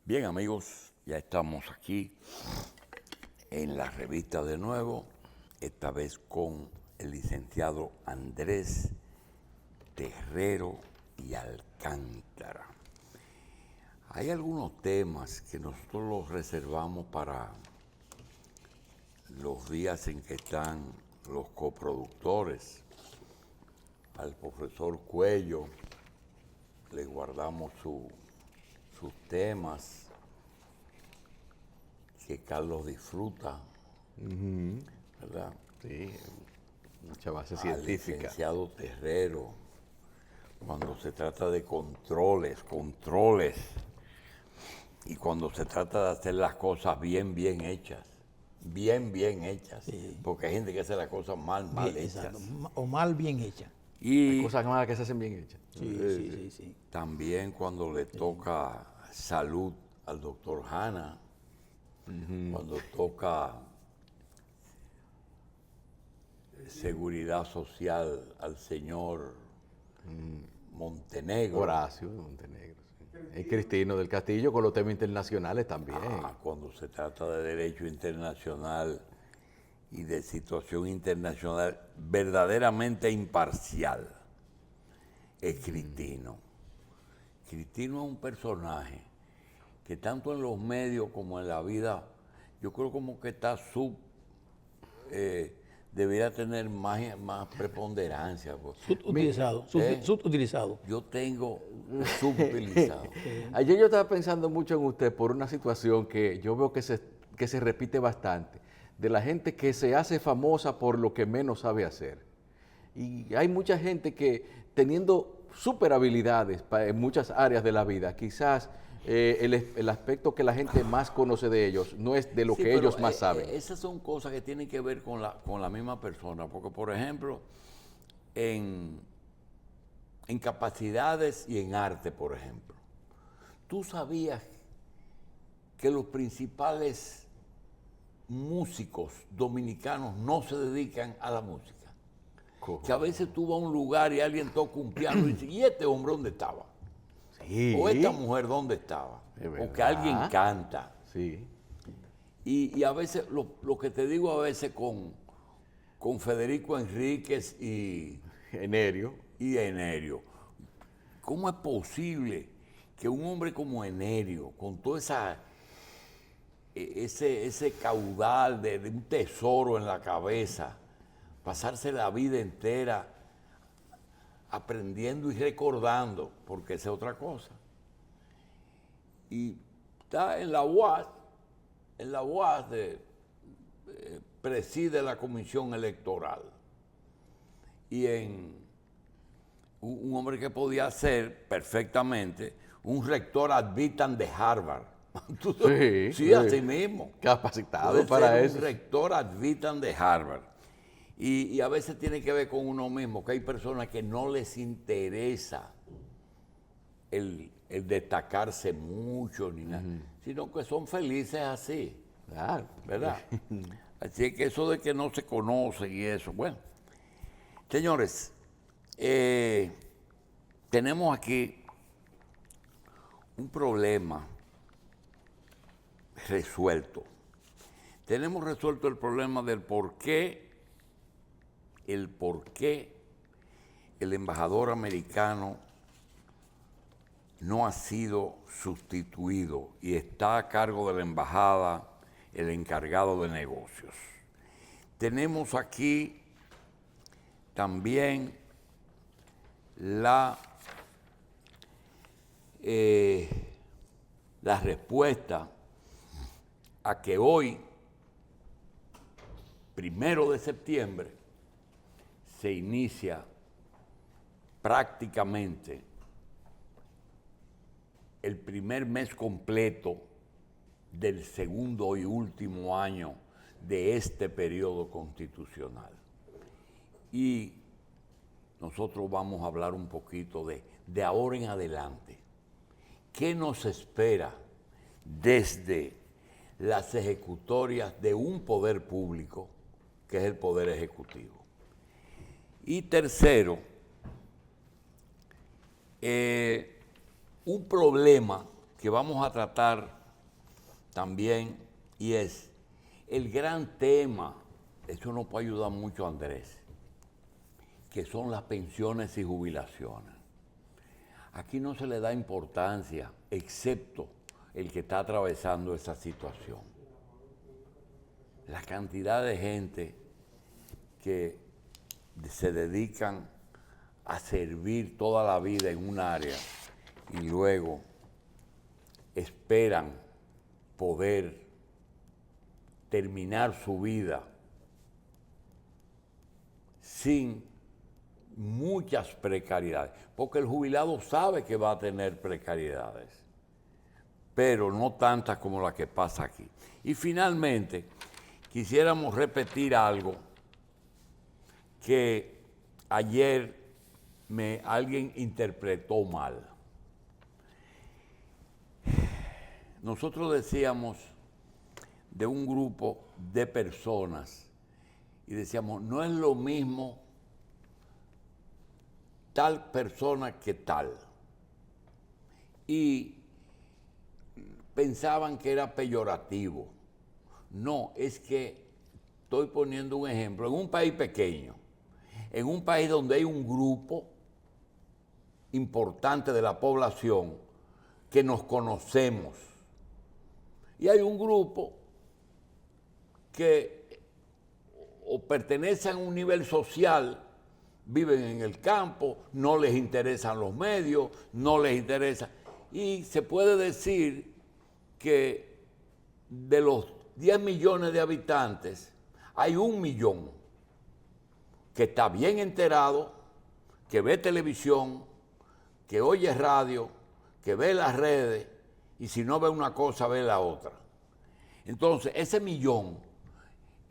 Bien, amigos, ya estamos aquí en la revista de nuevo, esta vez con el licenciado Andrés Terrero y Alcántara. Hay algunos temas que nosotros los reservamos para los días en que están los coproductores. Al profesor Cuello le guardamos sus temas que Carlos disfruta, ¿verdad? Sí, mucha base Al científica. licenciado Terrero, cuando se trata de controles, y cuando se trata de hacer las cosas bien hechas, bien hechas, Sí. porque hay gente que hace las cosas mal Bien, hechas. exacto. O mal bien hecha. Hay Y cosas malas que se hacen bien hechas. Sí. también cuando le toca salud al doctor Hanna, cuando toca seguridad social al señor Montenegro, Horacio Montenegro. Sí. Y Cristino del Castillo con los temas internacionales también. cuando se trata de derecho internacional y de situación internacional verdaderamente imparcial, es Cristino. Cristino es un personaje que tanto en los medios como en la vida, yo creo como que está debería tener más preponderancia. Pues. Subutilizado. Yo tengo subutilizado. Ayer yo estaba pensando mucho en usted por una situación que yo veo que se repite bastante, de la gente que se hace famosa por lo que menos sabe hacer. Y hay mucha gente que teniendo super habilidades en muchas áreas de la vida, quizás el aspecto que la gente más conoce de ellos no es de lo Sí, que pero, ellos más saben. esas son cosas que tienen que ver con la misma persona, porque por ejemplo, en capacidades y en arte, por ejemplo, tú sabías que los principales músicos dominicanos no se dedican a la música. Que a veces tú vas a un lugar y alguien toca un piano y dices, ¿y este hombre dónde estaba? Sí. O esta mujer dónde estaba. Es O que verdad. alguien canta. Sí. Y a veces, lo que te digo a veces con Federico Enríquez y Enerio. Enerio, ¿cómo es posible que un hombre como Enerio, con todo ese caudal de un tesoro en la cabeza, pasarse la vida entera aprendiendo y recordando, porque esa es otra cosa? Y está en la UAS, preside la comisión electoral. Y en un hombre que podía ser perfectamente un rector ad vitam de Harvard. Sí, así mismo. Capacitado Puede para ser eso. un rector ad vitam de Harvard. Y a veces tiene que ver con uno mismo, que hay personas que no les interesa el destacarse mucho ni nada, sino que son felices así, Claro. ¿verdad? Así es que eso de que no se conocen y eso, bueno. Señores, tenemos aquí un problema resuelto. Tenemos resuelto el problema del por qué el embajador americano no ha sido sustituido y está a cargo de la embajada el encargado de negocios. Tenemos aquí también la respuesta a que hoy, 1 de septiembre, se inicia prácticamente el primer mes completo del segundo y último año de este periodo constitucional. Y nosotros vamos a hablar un poquito de ahora en adelante. ¿Qué nos espera desde las ejecutorias de un poder público, que es el poder ejecutivo? Y tercero, un problema que vamos a tratar también, y es el gran tema, eso nos puede ayudar mucho Andrés, que son las pensiones y jubilaciones. Aquí no se le da importancia, excepto el que está atravesando esa situación. La cantidad de gente que se dedican a servir toda la vida en un área y luego esperan poder terminar su vida sin muchas precariedades, porque el jubilado sabe que va a tener precariedades, pero no tantas como la que pasa aquí. Y finalmente, quisiéramos repetir algo que ayer alguien interpretó mal. Nosotros decíamos de un grupo de personas y decíamos, no es lo mismo tal persona que tal. Y pensaban que era peyorativo. No, es que estoy poniendo un ejemplo. En un país pequeño, en un país donde hay un grupo importante de la población que nos conocemos, y hay un grupo que o pertenecen a un nivel social, viven en el campo, no les interesan los medios, no les interesa. Y se puede decir que de los 10 millones de habitantes, hay 1 millón que está bien enterado, que ve televisión, que oye radio, que ve las redes, y si no ve una cosa, ve la otra. Entonces, ese millón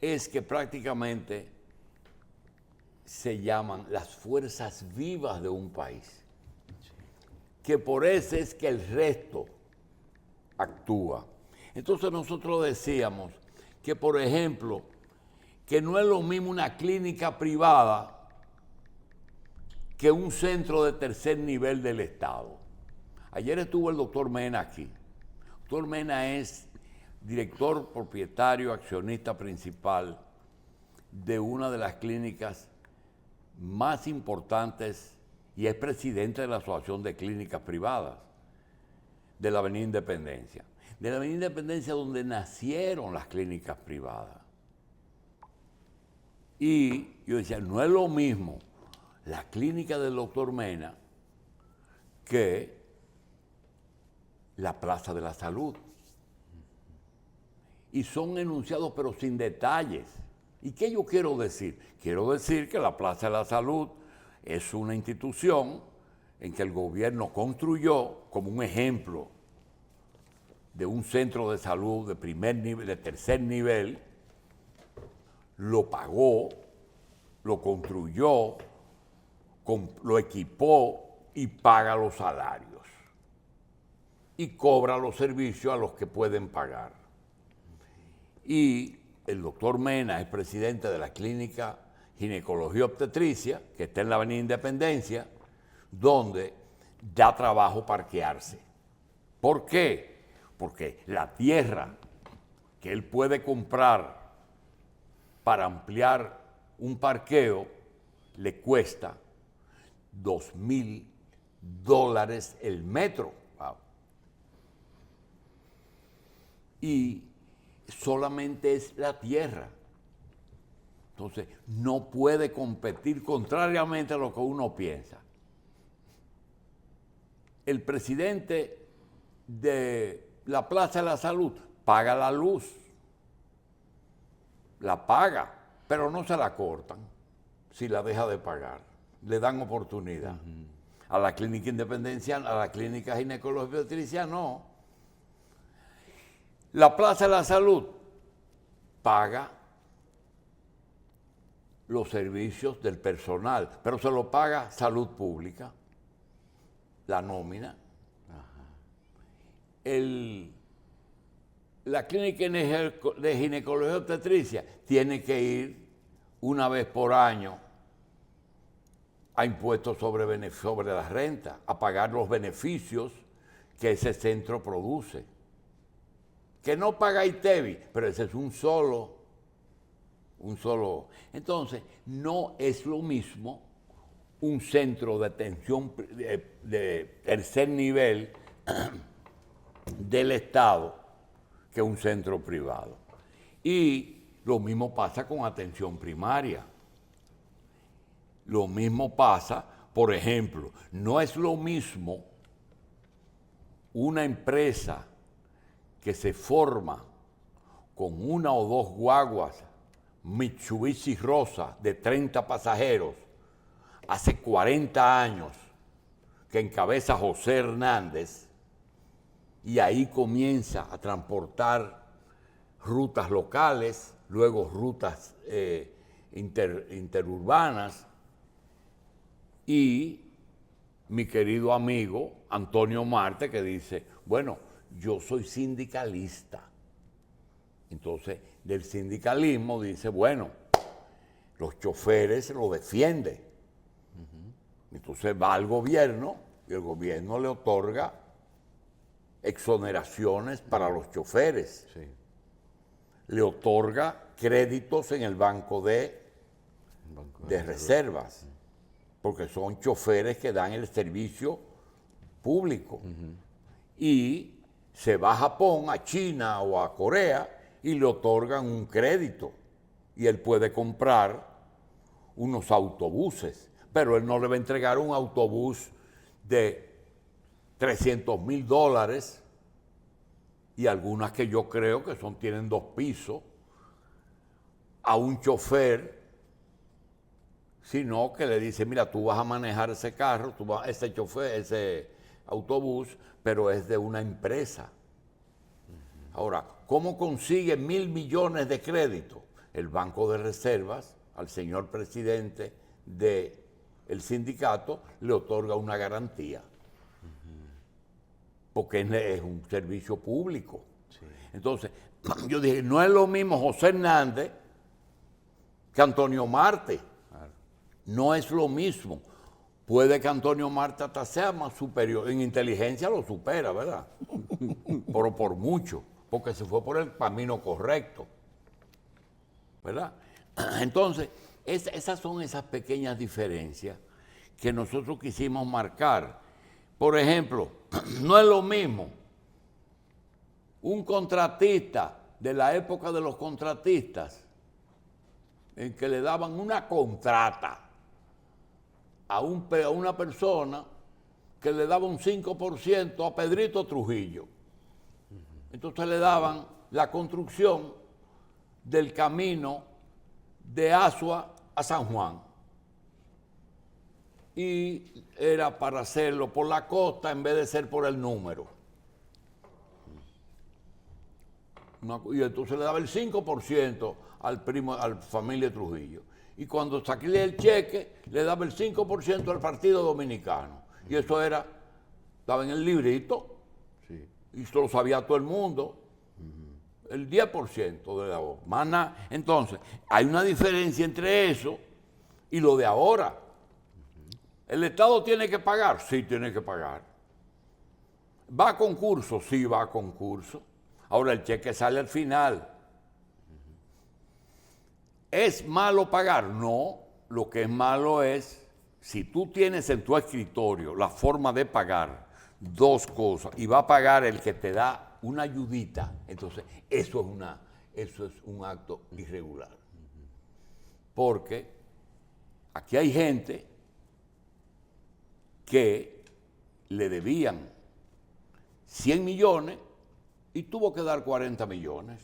es que prácticamente se llaman las fuerzas vivas de un país. Que por eso es que el resto actúa. Entonces nosotros decíamos que, por ejemplo, que no es lo mismo una clínica privada que un centro de tercer nivel del Estado. Ayer estuvo el doctor Mena aquí. El doctor Mena es director propietario, accionista principal de una de las clínicas más importantes y es presidente de la Asociación de Clínicas Privadas de la Avenida Independencia. De la Avenida Independencia donde nacieron las clínicas privadas. Y yo decía, no es lo mismo la clínica del doctor Mena que la Plaza de la Salud. Y son enunciados pero sin detalles. ¿Y qué yo quiero decir? Quiero decir que la Plaza de la Salud es una institución en que el gobierno construyó como un ejemplo de un centro de salud de primer nivel, de tercer nivel, lo pagó, lo construyó, lo equipó y paga los salarios. Y cobra los servicios a los que pueden pagar. Y el doctor Mena es presidente de la clínica Ginecología Obstetricia, que está en la Avenida Independencia, donde da trabajo parquearse. ¿Por qué? Porque la tierra que él puede comprar para ampliar un parqueo le cuesta $2,000 el metro. Wow. Y solamente es la tierra. Entonces, no puede competir contrariamente a lo que uno piensa. El presidente de la Plaza de la Salud paga la luz, la paga, pero no se la cortan si la deja de pagar. Le dan oportunidad. A la clínica Independencia, a la clínica Ginecología Obstetricia, no. La Plaza de la Salud paga los servicios del personal, pero se lo paga Salud Pública, la nómina. La clínica de ginecología obstetricia tiene que ir una vez por año a impuestos sobre la renta, a pagar los beneficios que ese centro produce. que no paga ITEVI, pero ese es un solo. Entonces, no es lo mismo un centro de atención de tercer nivel del Estado que un centro privado. Y lo mismo pasa con atención primaria. Lo mismo pasa, por ejemplo, no es lo mismo una empresa que se forma con una o dos guaguas Mitsubishi Rosa de 30 pasajeros hace 40 años que encabeza José Hernández y ahí comienza a transportar rutas locales, luego rutas interurbanas, y mi querido amigo Antonio Marte que dice, bueno, yo soy sindicalista. Entonces, del sindicalismo dice, bueno, los choferes lo defienden. Entonces va al gobierno y el gobierno le otorga exoneraciones para los choferes. Sí. Le otorga créditos en el banco de reservas, porque son choferes que dan el servicio público. Y se va a Japón, a China o a Corea y le otorgan un crédito. Y él puede comprar unos autobuses, pero él no le va a entregar un autobús de $300,000 y algunas que yo creo que tienen 2 pisos a un chofer, sino que le dice, mira, tú vas a manejar ese carro, ese chofer, ese autobús, pero es de una empresa. Ahora, ¿cómo consigue 1.000 millones de crédito? El Banco de Reservas, al señor presidente del sindicato, le otorga una garantía. Porque es un servicio público. Sí. Entonces, yo dije, no es lo mismo José Hernández que Antonio Marte. Claro. No es lo mismo. Puede que Antonio Marte hasta sea más superior. En inteligencia lo supera, ¿verdad? Pero por mucho, porque se fue por el camino correcto. ¿Verdad? Entonces, esas son esas pequeñas diferencias que nosotros quisimos marcar. Por ejemplo, no es lo mismo un contratista de la época de los contratistas, en que le daban una contrata a una persona que le daba un 5% a Pedrito Trujillo. Entonces le daban la construcción del camino de Asua a San Juan. Y era para hacerlo por la costa en vez de ser por el número. Y entonces le daba el 5% al familia Trujillo. Y cuando saqué el cheque, le daba el 5% al Partido Dominicano. Y eso estaba en el librito, sí. Y eso lo sabía todo el mundo. El 10% de la voz. Más nada. Entonces, hay una diferencia entre eso y lo de ahora. ¿El Estado tiene que pagar? Sí, tiene que pagar. ¿Va a concurso? Sí, va a concurso. Ahora el cheque sale al final. ¿Es malo pagar? No. Lo que es malo es, si tú tienes en tu escritorio la forma de pagar 2 cosas y va a pagar el que te da una ayudita, entonces eso es un acto irregular. Porque aquí hay gente que le debían 100 millones y tuvo que dar 40 millones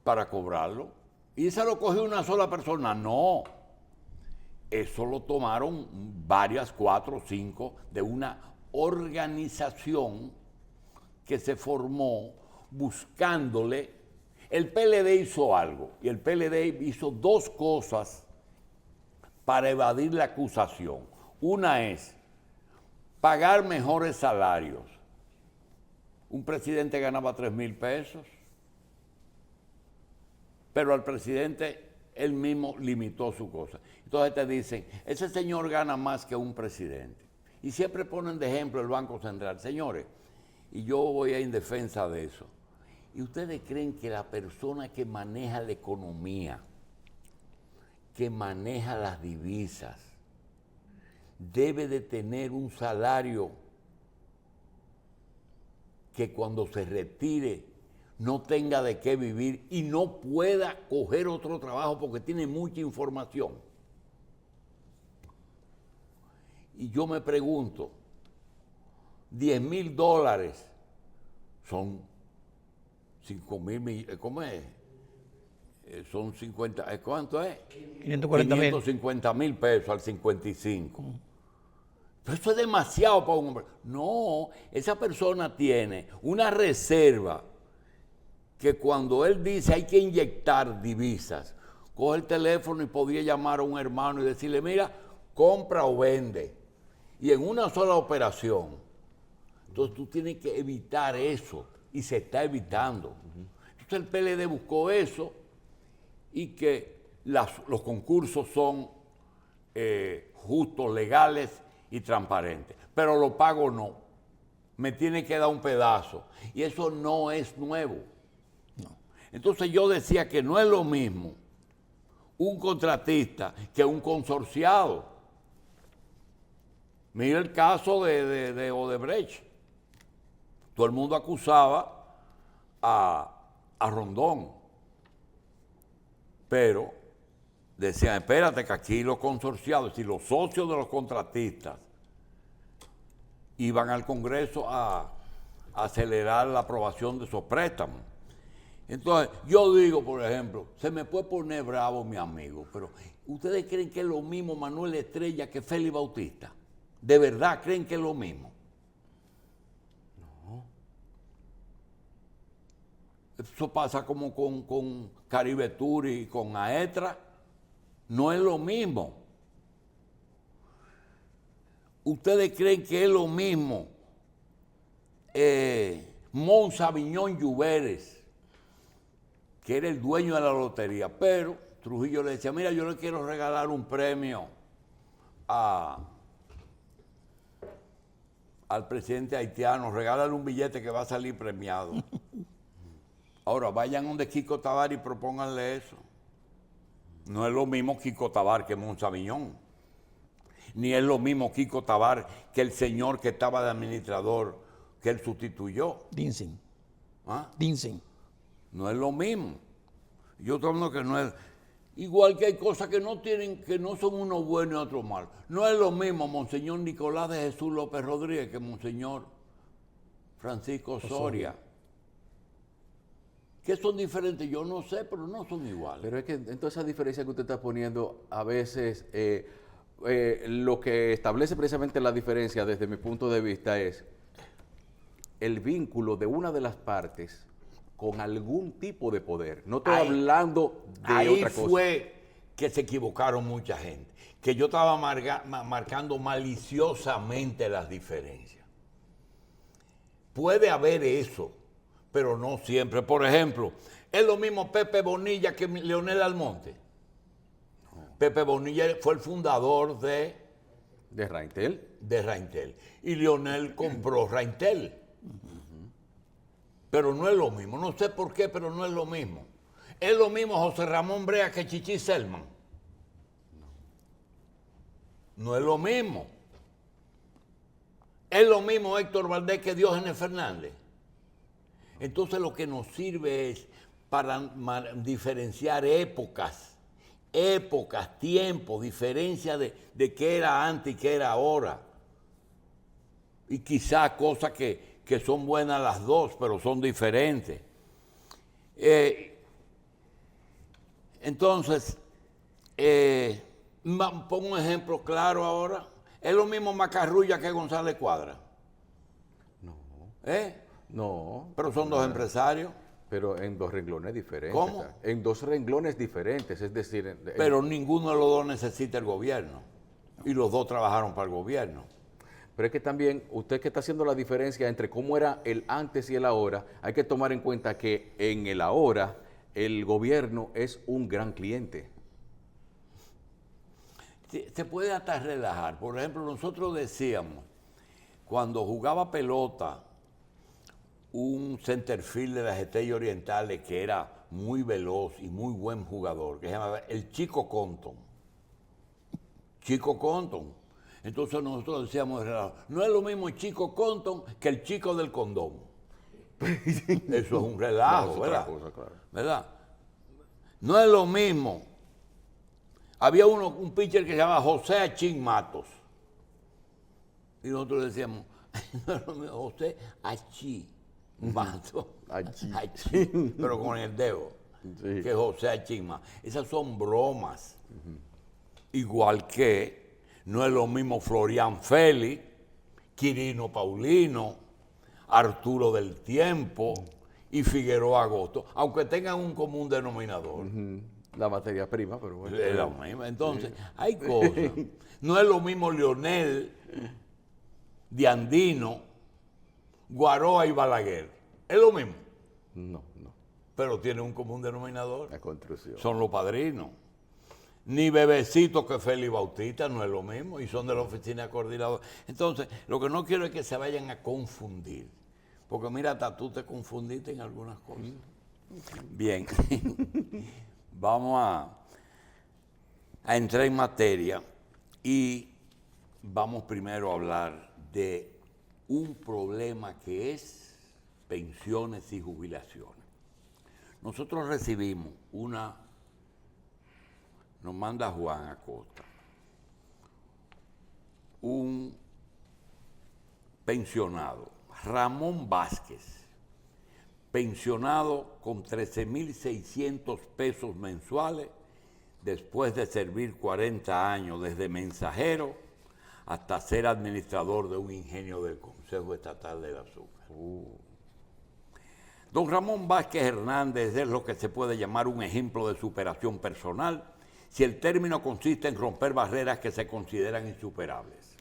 para cobrarlo. Y se lo cogió una sola persona. No, eso lo tomaron varias, 4 o 5, de una organización que se formó buscándole. El PLD hizo algo, y el PLD hizo 2 cosas para evadir la acusación. Una es pagar mejores salarios. Un presidente ganaba 3,000 pesos, pero al presidente él mismo limitó su cosa. Entonces te dicen, ese señor gana más que un presidente. Y siempre ponen de ejemplo el Banco Central. Señores, Y yo voy en defensa de eso. ¿Y ustedes creen que la persona que maneja la economía, que maneja las divisas, debe de tener un salario que cuando se retire no tenga de qué vivir y no pueda coger otro trabajo porque tiene mucha información? Y yo me pregunto, $10,000 son 5,000 millones, ¿cómo es? Son 50, ¿cuánto es? 540,000. 550,000 pesos al 55. Pero eso es demasiado para un hombre. No, esa persona tiene una reserva que cuando él dice hay que inyectar divisas, coge el teléfono y podría llamar a un hermano y decirle, mira, compra o vende. Y en una sola operación. Entonces tú tienes que evitar eso y se está evitando. Entonces el PLD buscó eso y que los concursos son justos, legales y transparentes. Pero los pagos no. Me tiene que dar un pedazo. Y eso no es nuevo. No. Entonces yo decía que no es lo mismo un contratista que un consorciado. Mira el caso de Odebrecht. Todo el mundo acusaba a Rondón. Pero decían, espérate que aquí los consorciados, es decir, los socios de los contratistas, iban al Congreso a acelerar la aprobación de esos préstamos. Entonces, yo digo, por ejemplo, se me puede poner bravo mi amigo, pero ¿ustedes creen que es lo mismo Manuel Estrella que Félix Bautista? ¿De verdad creen que es lo mismo? No. Eso pasa como con Caribe Tour y con Aetra. No es lo mismo. ¿Ustedes creen que es lo mismo Monza Viñón Lluveres, que era el dueño de la lotería? Pero Trujillo le decía, mira, yo le quiero regalar un premio al presidente haitiano, regálale un billete que va a salir premiado. Ahora, vayan donde Kiko Tabar y propónganle eso. No es lo mismo Kiko Tabar que Monza Viñón. Ni es lo mismo Kiko Tabar que el señor que estaba de administrador, que él sustituyó. Dinsen. ¿Ah? Dinsen. No es lo mismo. Yo estoy hablando que no es... Igual que hay cosas que no tienen, que no son unos buenos y otros malos. No es lo mismo Monseñor Nicolás de Jesús López Rodríguez que Monseñor Francisco Soria. ¿Qué son diferentes? Yo no sé, pero no son iguales. Pero es que entonces esa diferencia que usted está poniendo, a veces lo que establece precisamente la diferencia desde mi punto de vista es el vínculo de una de las partes con algún tipo de poder. No estoy hablando de otra cosa. Ahí fue que se equivocaron mucha gente, que yo estaba marcando maliciosamente las diferencias. Puede haber eso, pero no siempre. Por ejemplo, ¿es lo mismo Pepe Bonilla que Leonel Almonte? No. Pepe Bonilla fue el fundador de Reintel. De Reintel. Y Leonel compró Reintel. Pero no es lo mismo. No sé por qué, pero no es lo mismo. ¿Es lo mismo José Ramón Brea que Chichi Selman? No es lo mismo. ¿Es lo mismo Héctor Valdés que Diógenes Fernández? Entonces lo que nos sirve es para diferenciar épocas, tiempo, diferencia de qué era antes y qué era ahora. Y quizás cosas que son buenas las dos, pero son diferentes. Entonces, pongo un ejemplo claro ahora. ¿Es lo mismo Macarrulla que González Cuadra? No. No. Pero son dos empresarios. Pero en dos renglones diferentes. ¿Cómo? En dos renglones diferentes, es decir... Pero ninguno de los dos necesita el gobierno. Y los dos trabajaron para el gobierno. Pero es que también, usted que está haciendo la diferencia entre cómo era el antes y el ahora, hay que tomar en cuenta que en el ahora, el gobierno es un gran cliente. Se puede hasta relajar. Por ejemplo, nosotros decíamos, cuando jugaba pelota un centerfield de las Estrellas Orientales que era muy veloz y muy buen jugador, que se llamaba el Chico Compton. Chico Compton. Entonces nosotros decíamos, no es lo mismo el Chico Compton que el chico del condón. Eso es un relajo, No, es ¿verdad? otra cosa, claro. ¿Verdad? No es lo mismo. Había un pitcher que se llama José Achín Matos. Y nosotros decíamos, no es lo mismo, José Achí Matos. Achí, pero con el dedo. Sí. Que José Achín Matos. Esas son bromas. Igual que no es lo mismo Florian Félix, Quirino Paulino, Arturo del Tiempo y Figueroa Agosto, aunque tengan un común denominador. La materia prima, pero bueno. Es la misma. Entonces, hay cosas. No es lo mismo Leonel, Diandino, Guaroa y Balaguer. Es lo mismo, No, pero tiene un común denominador. la construcción. Son los padrinos. Ni Bebecito que Félix Bautista, no es lo mismo, y son de la oficina de coordinador. Entonces, lo que no quiero es que se vayan a confundir, porque mira, hasta tú te confundiste en algunas cosas. Bien, vamos a entrar en materia y vamos primero a hablar de un problema que es pensiones y jubilaciones. Nosotros recibimos nos manda Juan Acosta, un pensionado, Ramón Vázquez, pensionado con 13.600 pesos mensuales después de servir 40 años desde mensajero hasta ser administrador de un ingenio del Consejo Estatal del Azúcar. Don Ramón Vázquez Hernández es lo que se puede llamar un ejemplo de superación personal, si el término consiste en romper barreras que se consideran insuperables.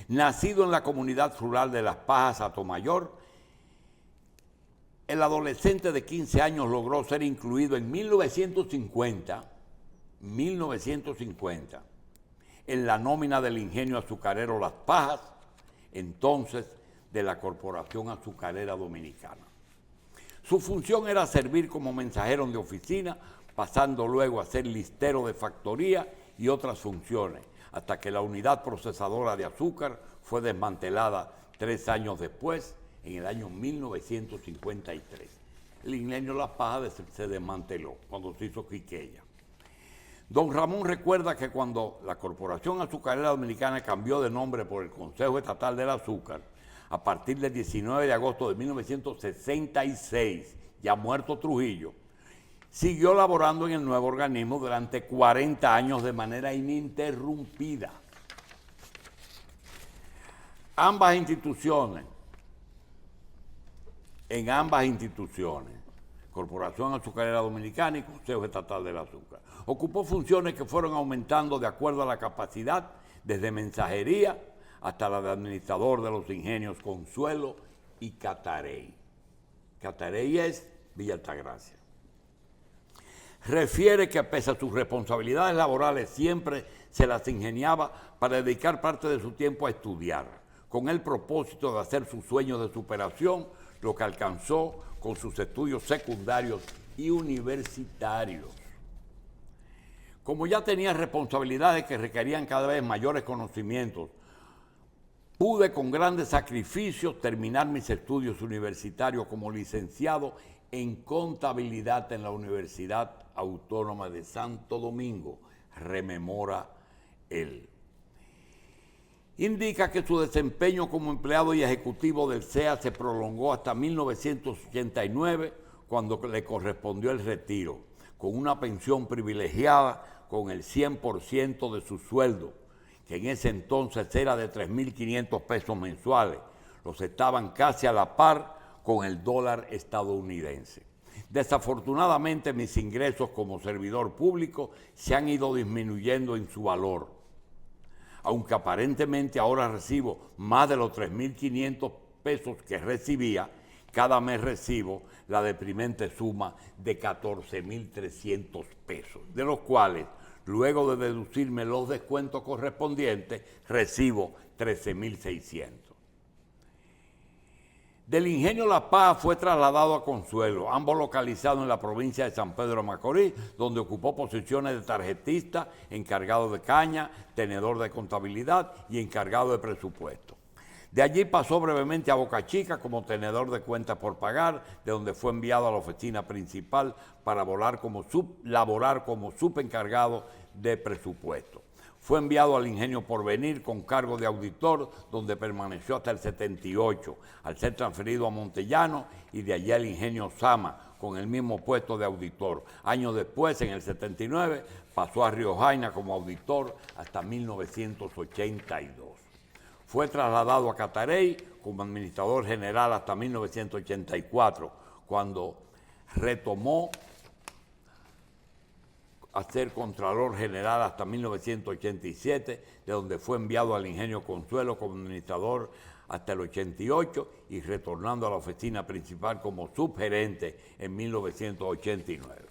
Nacido en la comunidad rural de Las Pajas, Atomayor, el adolescente de 15 años logró ser incluido en 1950, en la nómina del ingenio azucarero Las Pajas, entonces de la Corporación Azucarera Dominicana. Su función era servir como mensajero de oficina, pasando luego a ser listero de factoría y otras funciones, hasta que la unidad procesadora de azúcar fue desmantelada 3 años después, en el año 1953. El ingenio Las Pajas se desmanteló cuando se hizo Quiqueya. Don Ramón recuerda que cuando la Corporación Azucarera Dominicana cambió de nombre por el Consejo Estatal del Azúcar, a partir del 19 de agosto de 1966, ya muerto Trujillo, siguió laborando en el nuevo organismo durante 40 años de manera ininterrumpida. En ambas instituciones, Corporación Azucarera Dominicana y Consejo Estatal del Azúcar, ocupó funciones que fueron aumentando de acuerdo a la capacidad, desde mensajería hasta la de administrador de los ingenios Consuelo y Catarey. Catarey es Villa Altagracia. Refiere que pese a sus responsabilidades laborales siempre se las ingeniaba para dedicar parte de su tiempo a estudiar, con el propósito de hacer sus sueños de superación, lo que alcanzó con sus estudios secundarios y universitarios. Como ya tenía responsabilidades que requerían cada vez mayores conocimientos, pude con grandes sacrificios terminar mis estudios universitarios como licenciado en contabilidad en la Universidad Autónoma de Santo Domingo, rememora él. Indica que su desempeño como empleado y ejecutivo del CEA se prolongó hasta 1989, cuando le correspondió el retiro, con una pensión privilegiada con el 100% de su sueldo, que en ese entonces era de 3.500 pesos mensuales. Los estaban casi a la par con el dólar estadounidense. Desafortunadamente, mis ingresos como servidor público se han ido disminuyendo en su valor. Aunque aparentemente ahora recibo más de los 3.500 pesos que recibía, cada mes recibo la deprimente suma de 14.300 pesos, de los cuales, luego de deducirme los descuentos correspondientes, recibo 13.600. Del Ingenio La Paz fue trasladado a Consuelo, ambos localizados en la provincia de San Pedro de Macorís, donde ocupó posiciones de tarjetista, encargado de caña, tenedor de contabilidad y encargado de presupuesto. De allí pasó brevemente a Boca Chica como tenedor de cuentas por pagar, de donde fue enviado a la oficina principal para laborar como subencargado de presupuesto. Fue enviado al Ingenio Porvenir con cargo de auditor, donde permaneció hasta el 78, al ser transferido a Montellano y de allí al Ingenio Sama, con el mismo puesto de auditor. Años después, en el 79, pasó a Río Jaina como auditor hasta 1982. Fue trasladado a Catarey como administrador general hasta 1984, cuando retomó a ser Contralor General hasta 1987, de donde fue enviado al Ingenio Consuelo como administrador hasta el 88 y retornando a la oficina principal como subgerente en 1989.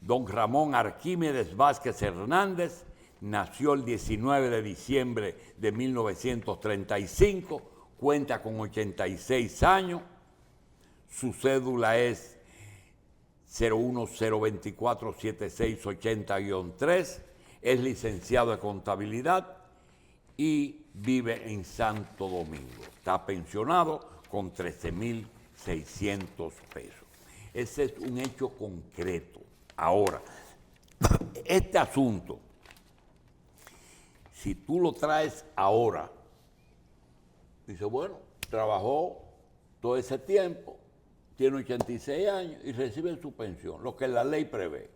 Don Ramón Arquímedes Vázquez Hernández nació el 19 de diciembre de 1935, cuenta con 86 años, su cédula es 010247680-3, es licenciado de contabilidad y vive en Santo Domingo. Está pensionado con 13.600 pesos. Ese es un hecho concreto. Ahora, este asunto, si tú lo traes ahora, dice, bueno, trabajó todo ese tiempo, tiene 86 años y recibe su pensión, lo que la ley prevé.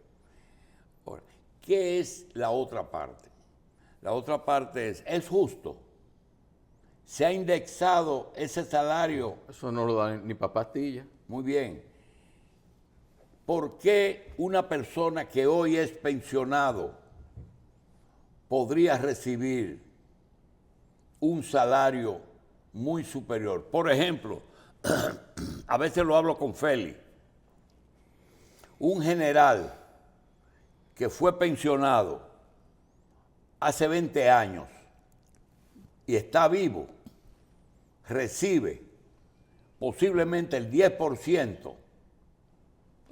Ahora, ¿qué es la otra parte? La otra parte es justo. Se ha indexado ese salario. Eso no lo da ni para pastillas. Muy bien. ¿Por qué una persona que hoy es pensionado podría recibir un salario muy superior? Por ejemplo, a veces lo hablo con Félix, un general que fue pensionado hace 20 años y está vivo, recibe posiblemente el 10%,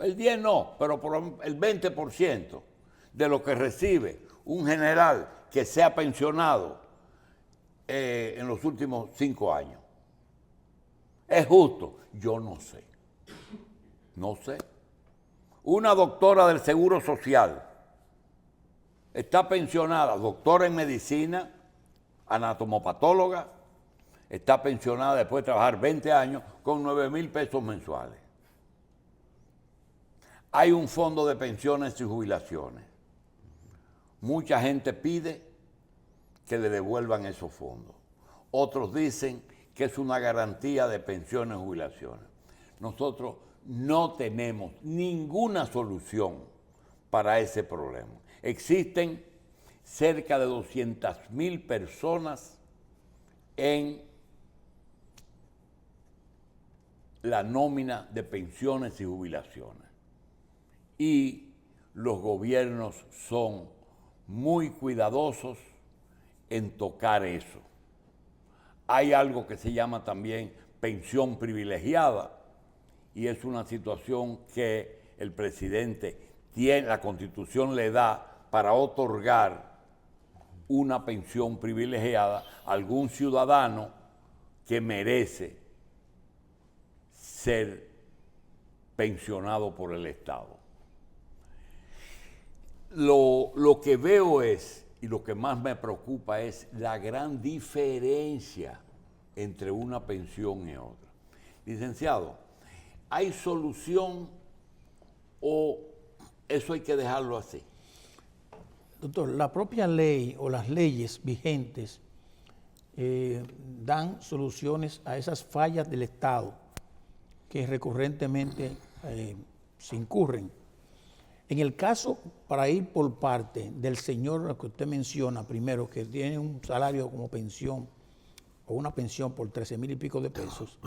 el 10 no, pero por el 20% de lo que recibe un general que se ha pensionado en los últimos 5 años. ¿Es justo? Yo no sé. No sé. Una doctora del Seguro Social está pensionada, doctora en medicina, anatomopatóloga, está pensionada después de trabajar 20 años con 9,000 pesos mensuales. Hay un fondo de pensiones y jubilaciones. Mucha gente pide que le devuelvan esos fondos. Otros dicen que es una garantía de pensiones y jubilaciones. Nosotros no tenemos ninguna solución para ese problema. Existen cerca de 200,000 personas en la nómina de pensiones y jubilaciones. Y los gobiernos son muy cuidadosos en tocar eso. Hay algo que se llama también pensión privilegiada y es una situación que el presidente tiene, la Constitución le da para otorgar una pensión privilegiada a algún ciudadano que merece ser pensionado por el Estado. Lo que veo es, y lo que más me preocupa es la gran diferencia entre una pensión y otra. Licenciado, ¿hay solución o eso hay que dejarlo así? Doctor, la propia ley o las leyes vigentes dan soluciones a esas fallas del Estado que recurrentemente se incurren. En el caso, para ir por parte del señor que usted menciona primero, que tiene un salario como pensión o una pensión por 13,000 y pico de pesos,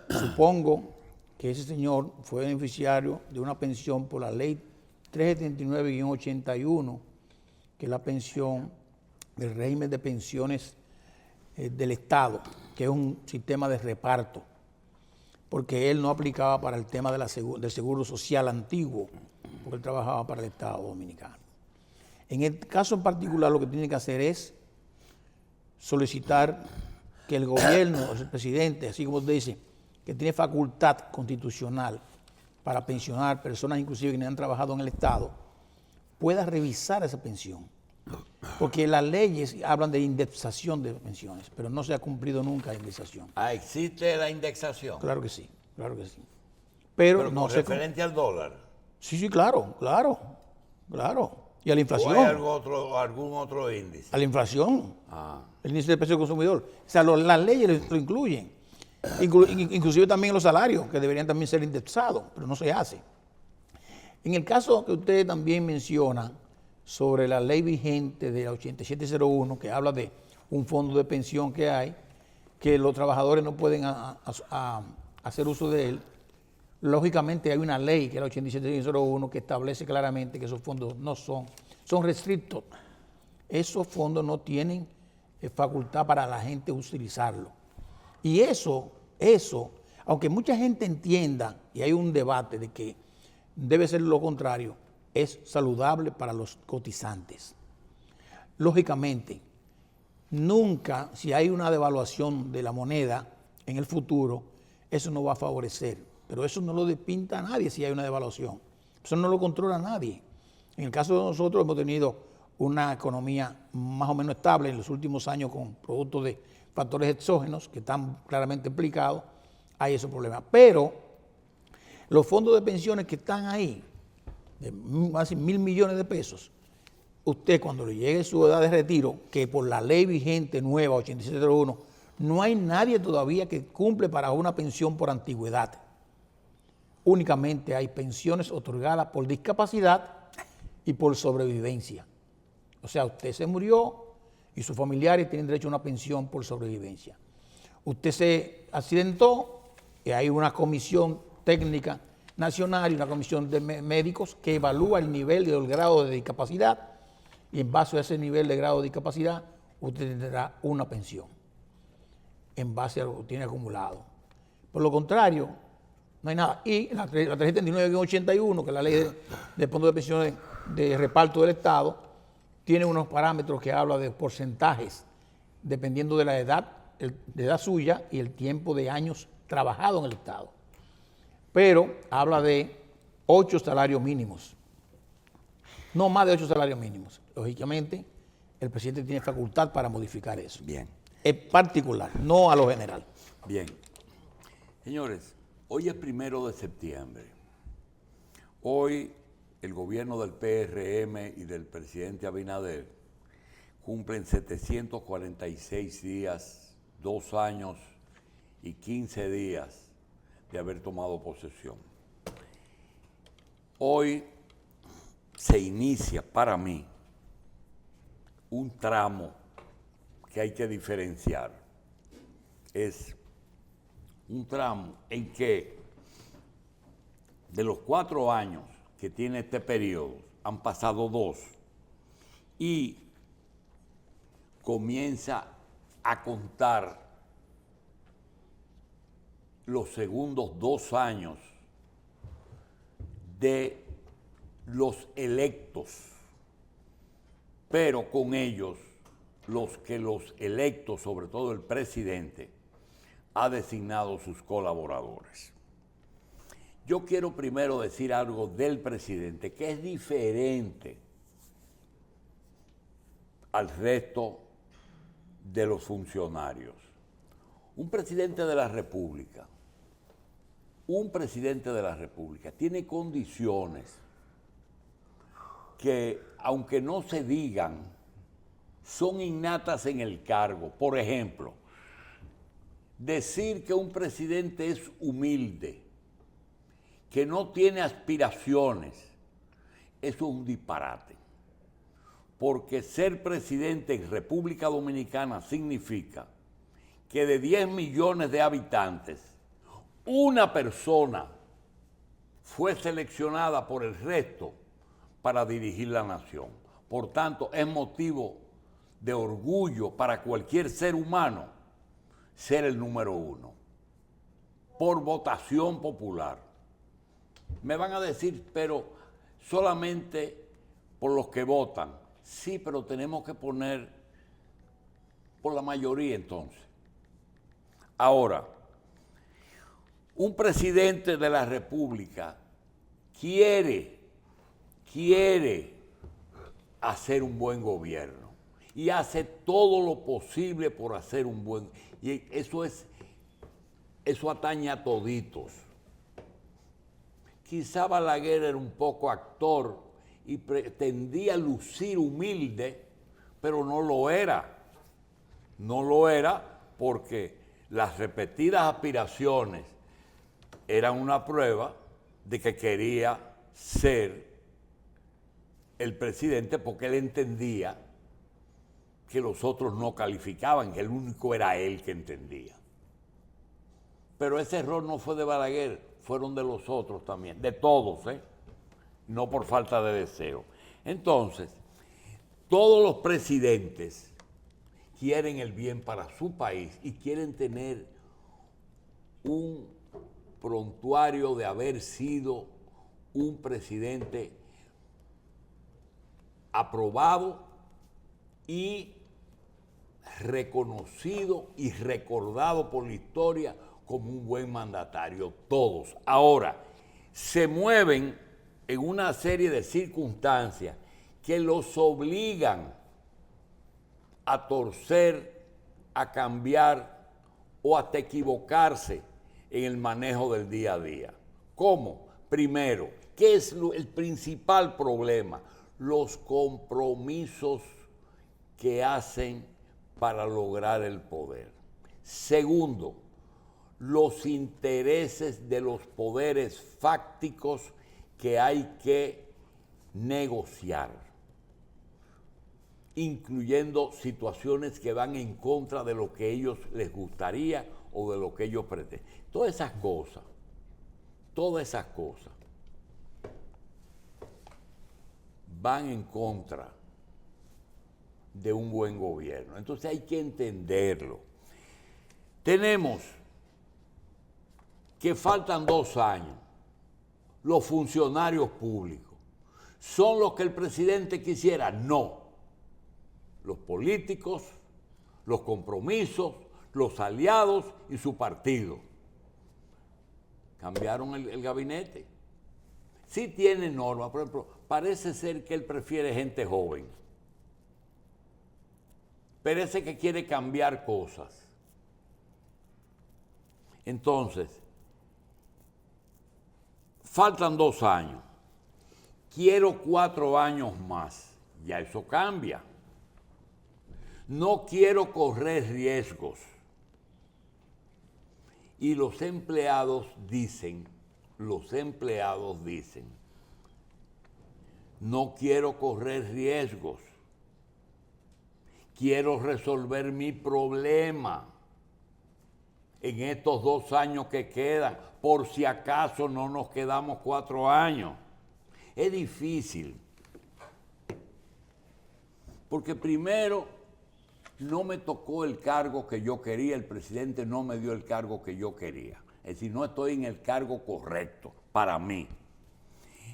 supongo que ese señor fue beneficiario de una pensión por la ley 379-81, que es la pensión del régimen de pensiones del Estado. que es un sistema de reparto, porque él no aplicaba para el tema de del seguro social antiguo, porque él trabajaba para el Estado Dominicano. En el caso en particular, lo que tiene que hacer es solicitar que el gobierno, el presidente, así como usted dice, que tiene facultad constitucional para pensionar personas inclusive que no han trabajado en el Estado, pueda revisar esa pensión. Porque las leyes hablan de indexación de pensiones, pero no se ha cumplido nunca la indexación. Ah, ¿existe la indexación? Claro que sí, claro que sí. Pero no con se... referente al dólar. Sí, claro. Y a la inflación. ¿O hay algún otro índice? A la inflación. Ah. El índice de precio del consumidor. O sea, las leyes lo incluyen. Inclusive también los salarios, que deberían también ser indexados, pero no se hace. En el caso que usted también menciona sobre la ley vigente de la 8701, que habla de un fondo de pensión que hay, que los trabajadores no pueden hacer uso de él, lógicamente hay una ley, que es la 8701, que establece claramente que esos fondos no son restrictos. Esos fondos no tienen facultad para la gente utilizarlo. Y eso, aunque mucha gente entienda, y hay un debate de que debe ser lo contrario, es saludable para los cotizantes. Lógicamente, nunca, si hay una devaluación de la moneda en el futuro, eso no va a favorecer. Pero eso no lo despinta a nadie si hay una devaluación. Eso no lo controla nadie. En el caso de nosotros hemos tenido una economía más o menos estable en los últimos años con productos de factores exógenos que están claramente implicados. Hay esos problemas. Pero los fondos de pensiones que están ahí, de más de 1.000 millones de pesos, usted cuando le llegue su edad de retiro, que por la ley vigente nueva 8701, no hay nadie todavía que cumple para una pensión por antigüedad. Únicamente hay pensiones otorgadas por discapacidad y por sobrevivencia. O sea, usted se murió y sus familiares tienen derecho a una pensión por sobrevivencia. Usted se accidentó y hay una comisión técnica nacional y una comisión de médicos que evalúa el nivel del grado de discapacidad y en base a ese nivel de grado de discapacidad usted tendrá una pensión en base a lo que tiene acumulado. Por lo contrario, no hay nada. Y la 379-81, que es la ley de fondos de pensiones de reparto del Estado, tiene unos parámetros que habla de porcentajes dependiendo de la edad suya y el tiempo de años trabajado en el Estado. Pero habla de 8 salarios mínimos. No más de 8 salarios mínimos. Lógicamente, el presidente tiene facultad para modificar eso. Bien. Es particular, no a lo general. Bien. Señores, hoy es 1 de septiembre. Hoy el gobierno del PRM y del presidente Abinader cumplen 746 días, 2 años y 15 días de haber tomado posesión. Hoy se inicia para mí un tramo que hay que diferenciar. Es un tramo en que de los 4 años que tiene este periodo, han pasado 2 y comienza a contar los segundos 2 años de los electos, pero con ellos los electos, sobre todo el presidente, ha designado sus colaboradores. Yo quiero primero decir algo del presidente que es diferente al resto de los funcionarios. Un presidente de la República tiene condiciones que, aunque no se digan, son innatas en el cargo. Por ejemplo, decir que un presidente es humilde, que no tiene aspiraciones, eso es un disparate. Porque ser presidente en República Dominicana significa que de 10 millones de habitantes, una persona fue seleccionada por el resto para dirigir la nación. Por tanto, es motivo de orgullo para cualquier ser humano ser el número 1 por votación popular. Me van a decir, pero solamente por los que votan. Sí, pero tenemos que poner por la mayoría entonces. Ahora, un presidente de la República quiere hacer un buen gobierno y hace todo lo posible por hacer un buen... Y eso atañe a toditos. Quizá Balaguer era un poco actor y pretendía lucir humilde, pero no lo era. No lo era porque las repetidas aspiraciones eran una prueba de que quería ser el presidente porque él entendía que los otros no calificaban, que el único era él que entendía. Pero ese error no fue de Balaguer, fueron de los otros también, de todos, no por falta de deseo. Entonces, todos los presidentes quieren el bien para su país y quieren tener un prontuario de haber sido un presidente aprobado y reconocido y recordado por la historia como un buen mandatario, todos. Ahora, se mueven en una serie de circunstancias que los obligan a torcer, a cambiar o hasta equivocarse en el manejo del día a día. ¿Cómo? Primero, ¿qué es el principal problema? Los compromisos que hacen para lograr el poder. Segundo, los intereses de los poderes fácticos que hay que negociar, incluyendo situaciones que van en contra de lo que ellos les gustaría o de lo que ellos pretenden. Todas esas cosas van en contra de un buen gobierno. Entonces hay que entenderlo. Tenemos que faltan 2 años. Los funcionarios públicos son los que el presidente quisiera. No. Los políticos, los compromisos, los aliados y su partido. Cambiaron el gabinete. Sí tiene normas, por ejemplo, parece ser que él prefiere gente joven. Parece que quiere cambiar cosas. Entonces, faltan 2 años. Quiero 4 años más. Ya eso cambia. No quiero correr riesgos. Y los empleados dicen, no quiero correr riesgos. Quiero resolver mi problema en estos 2 años que quedan, por si acaso no nos quedamos 4 años. Es difícil, porque primero no me tocó el cargo que yo quería, el presidente no me dio el cargo que yo quería. Es decir, no estoy en el cargo correcto para mí.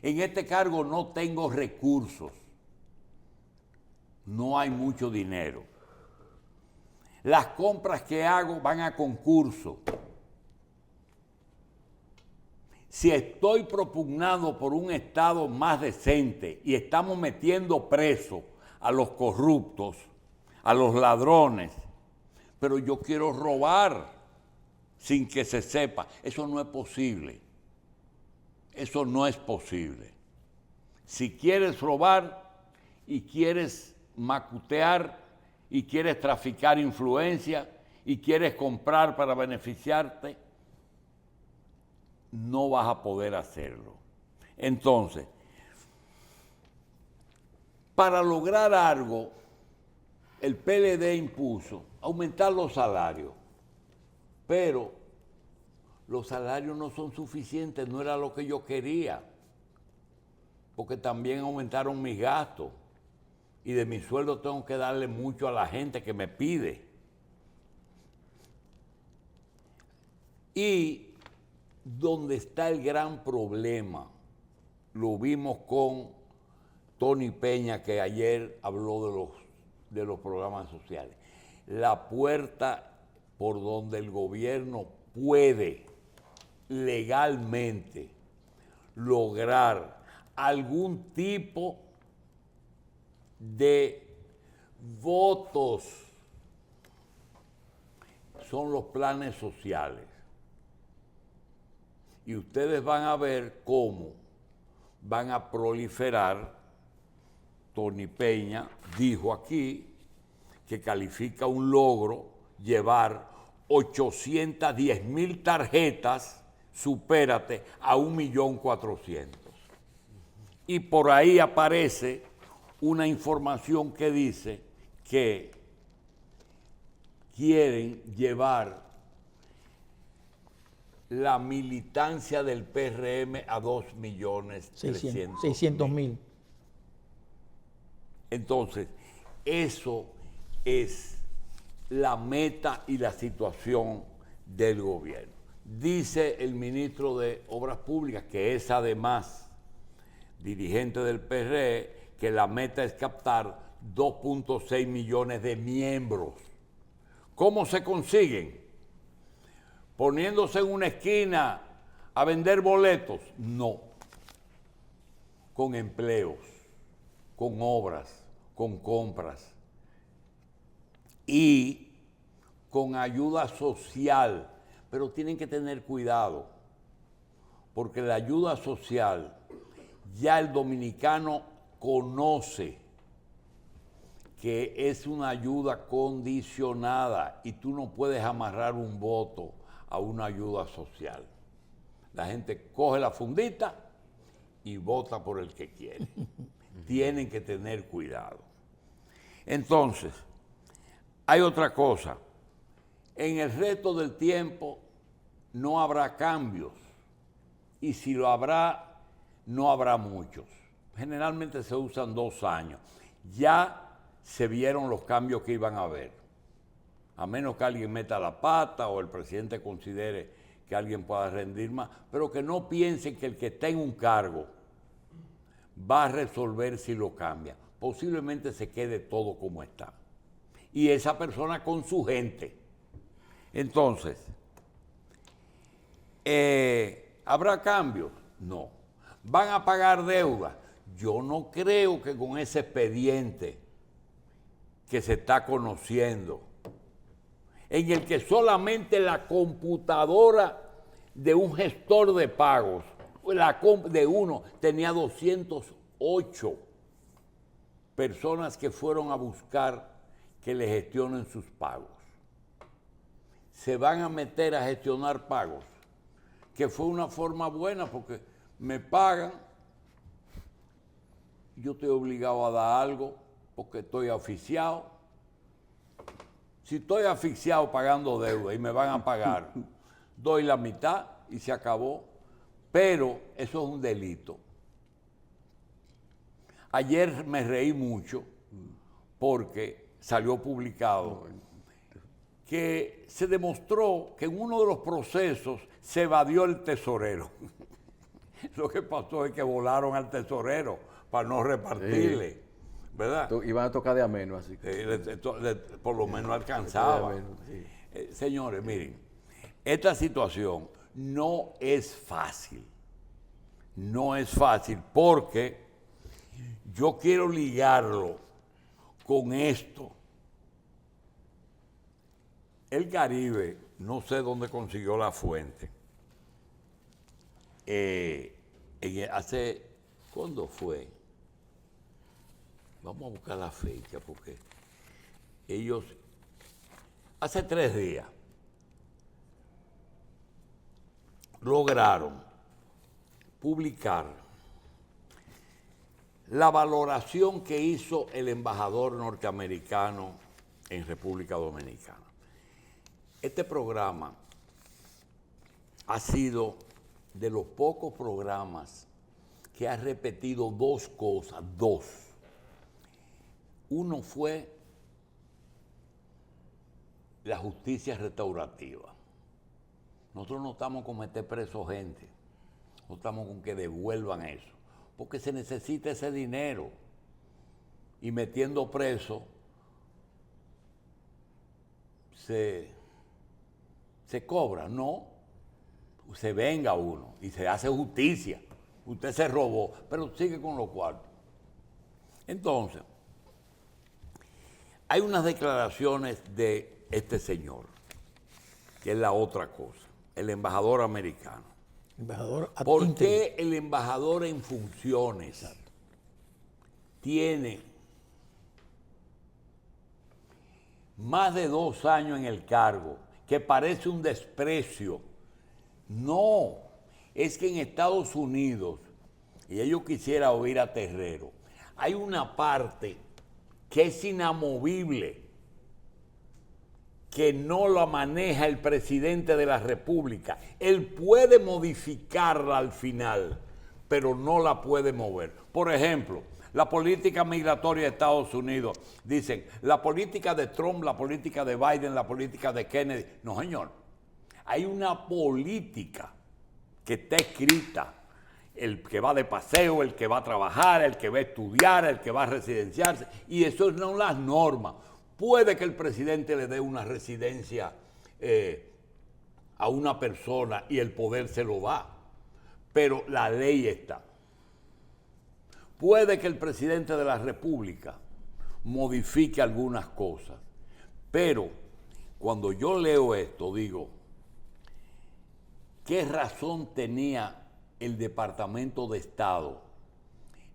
En este cargo no tengo recursos, no hay mucho dinero. Las compras que hago van a concurso. Si estoy propugnando por un Estado más decente y estamos metiendo preso a los corruptos, a los ladrones, pero yo quiero robar sin que se sepa, eso no es posible. Eso no es posible. Si quieres robar y quieres macutear y quieres traficar influencia y quieres comprar para beneficiarte, no vas a poder hacerlo. Entonces, para lograr algo, el PLD impuso aumentar los salarios, pero los salarios no son suficientes, no era lo que yo quería, porque también aumentaron mis gastos y de mi sueldo tengo que darle mucho a la gente que me pide. Y donde está el gran problema, lo vimos con Tony Peña, que ayer habló de los programas sociales. La puerta por donde el gobierno puede legalmente lograr algún tipo de votos son los planes sociales. Y ustedes van a ver cómo van a proliferar. Tony Peña dijo aquí que califica un logro llevar 810,000 tarjetas, supérate, a 1.400.000. Y por ahí aparece una información que dice que quieren llevar la militancia del PRM a 2.600.000. Entonces, eso es la meta y la situación del gobierno. Dice el ministro de Obras Públicas, que es además dirigente del PRE, que la meta es captar 2.6 millones de miembros. ¿Cómo se consiguen? ¿Poniéndose en una esquina a vender boletos? No. Con empleos, con obras, con compras y con ayuda social. Pero tienen que tener cuidado, porque la ayuda social ya el dominicano conoce que es una ayuda condicionada y tú no puedes amarrar un voto a una ayuda social. La gente coge la fundita y vota por el que quiere. Tienen que tener cuidado. Entonces, hay otra cosa. En el resto del tiempo no habrá cambios. Y si lo habrá, no habrá muchos. Generalmente se usan 2 años. Ya se vieron los cambios que iban a haber. A menos que alguien meta la pata o el presidente considere que alguien pueda rendir más. Pero que no piensen que el que está en un cargo va a resolver si lo cambia. Posiblemente se quede todo como está. Y esa persona con su gente. Entonces, ¿habrá cambios? No. ¿Van a pagar deuda? Yo no creo que con ese expediente que se está conociendo, en el que solamente la computadora de un gestor de pagos, de uno, tenía 208 personas que fueron a buscar que le gestionen sus pagos. Se van a meter a gestionar pagos, que fue una forma buena porque me pagan, yo estoy obligado a dar algo porque estoy asfixiado. Si estoy asfixiado pagando deuda y me van a pagar, doy la mitad y se acabó. Pero eso es un delito. Ayer me reí mucho porque salió publicado que se demostró que en uno de los procesos se evadió el tesorero. Lo que pasó es que volaron al tesorero para no repartirle, sí, ¿verdad? Iban a tocar de ameno, así que... por lo menos alcanzaba. Sí. Señores, miren, esta situación no es fácil. No es fácil porque yo quiero ligarlo con esto. El Caribe, no sé dónde consiguió la fuente. ¿Cuándo fue? Vamos a buscar la fecha porque ellos, hace 3 días, lograron publicar la valoración que hizo el embajador norteamericano en República Dominicana. Este programa ha sido de los pocos programas que ha repetido 2 cosas, 2. Uno fue la justicia restaurativa, Nosotros no estamos con meter preso gente, no estamos con que devuelvan eso, porque se necesita ese dinero. Y metiendo preso se cobra, no, se venga uno y se hace justicia. Usted se robó, pero sigue con los cuartos. Entonces, hay unas declaraciones de este señor, que es la otra cosa, el embajador americano. Embajador ad ¿Por interim. qué el embajador en funciones tiene más de 2 años en el cargo, que parece un desprecio? No, es que en Estados Unidos, y yo quisiera oír a Terrero, hay una parte que es inamovible, que no la maneja el presidente de la República. Él puede modificarla al final, pero no la puede mover. Por ejemplo, la política migratoria de Estados Unidos. Dicen, la política de Trump, la política de Biden, la política de Kennedy. No, señor. Hay una política que está escrita. El que va de paseo, el que va a trabajar, el que va a estudiar, el que va a residenciarse. Y eso no son las normas. Puede que el presidente le dé una residencia a una persona y el poder se lo da. Pero la ley está. Puede que el presidente de la República modifique algunas cosas, pero cuando yo leo esto digo, ¿qué razón tenía el Departamento de Estado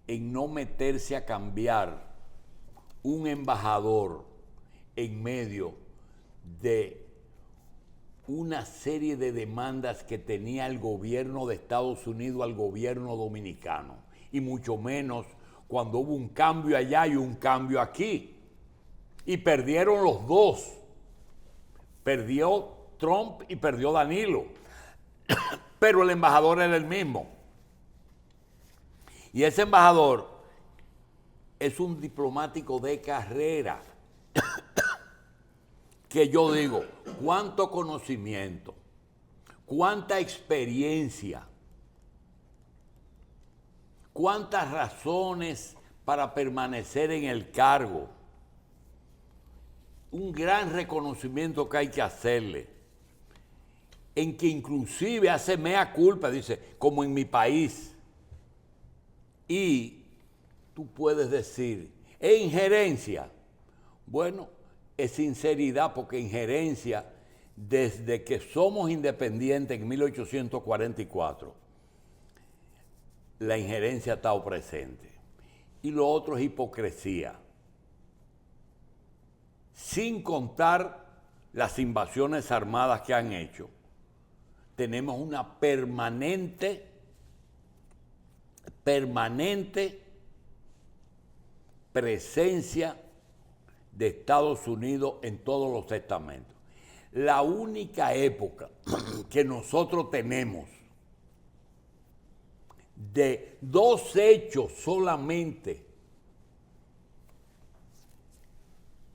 en no meterse a cambiar un embajador en medio de una serie de demandas que tenía el gobierno de Estados Unidos al gobierno dominicano? Y mucho menos cuando hubo un cambio allá y un cambio aquí. Y perdieron los dos. Perdió Trump y perdió Danilo. Pero el embajador era el mismo. Y ese embajador es un diplomático de carrera. Que yo digo, cuánto conocimiento, cuánta experiencia, cuántas razones para permanecer en el cargo. Un gran reconocimiento que hay que hacerle. En que inclusive hace mea culpa, dice, como en mi país. Y tú puedes decir, ¿es injerencia? Bueno, es sinceridad, porque injerencia, desde que somos independientes en 1844, la injerencia ha estado presente. Y lo otro es hipocresía. Sin contar las invasiones armadas que han hecho, tenemos una permanente presencia de Estados Unidos en todos los estamentos. La única época que nosotros tenemos de 2 hechos solamente,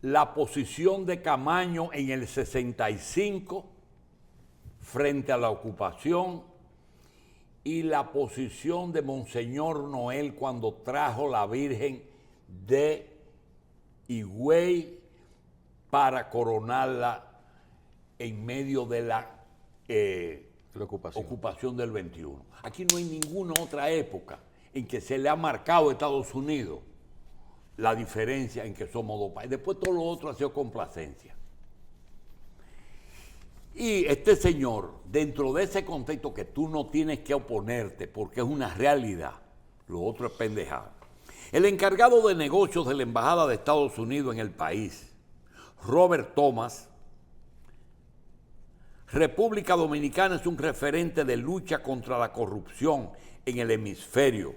la posición de Camaño en el 65 frente a la ocupación y la posición de Monseñor Noel cuando trajo la Virgen de Higüey para coronarla en medio de la ocupación del 21. Aquí no hay ninguna otra época en que se le ha marcado a Estados Unidos la diferencia en que somos 2 países. Después todo lo otro ha sido complacencia. Y este señor, dentro de ese contexto que tú no tienes que oponerte porque es una realidad, lo otro es pendejada. El encargado de negocios de la Embajada de Estados Unidos en el país, Robert Thomas, República Dominicana es un referente de lucha contra la corrupción en el hemisferio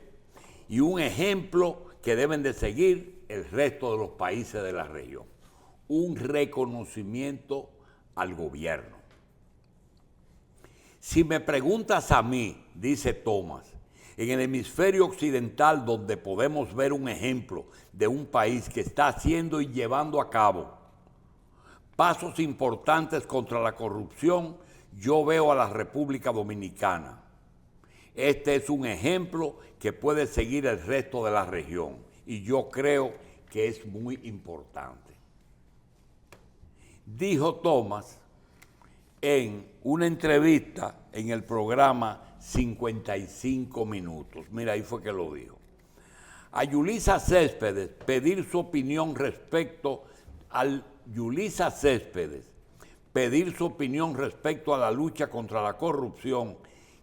y un ejemplo que deben de seguir el resto de los países de la región. Un reconocimiento al gobierno. Si me preguntas a mí, dice Thomas, en el hemisferio occidental donde podemos ver un ejemplo de un país que está haciendo y llevando a cabo pasos importantes contra la corrupción, yo veo a la República Dominicana. Este es un ejemplo que puede seguir el resto de la región y yo creo que es muy importante. Dijo Thomas en una entrevista en el programa 55 Minutos. Mira, ahí fue que lo dijo. A Yulisa Céspedes pedir su opinión respecto a la lucha contra la corrupción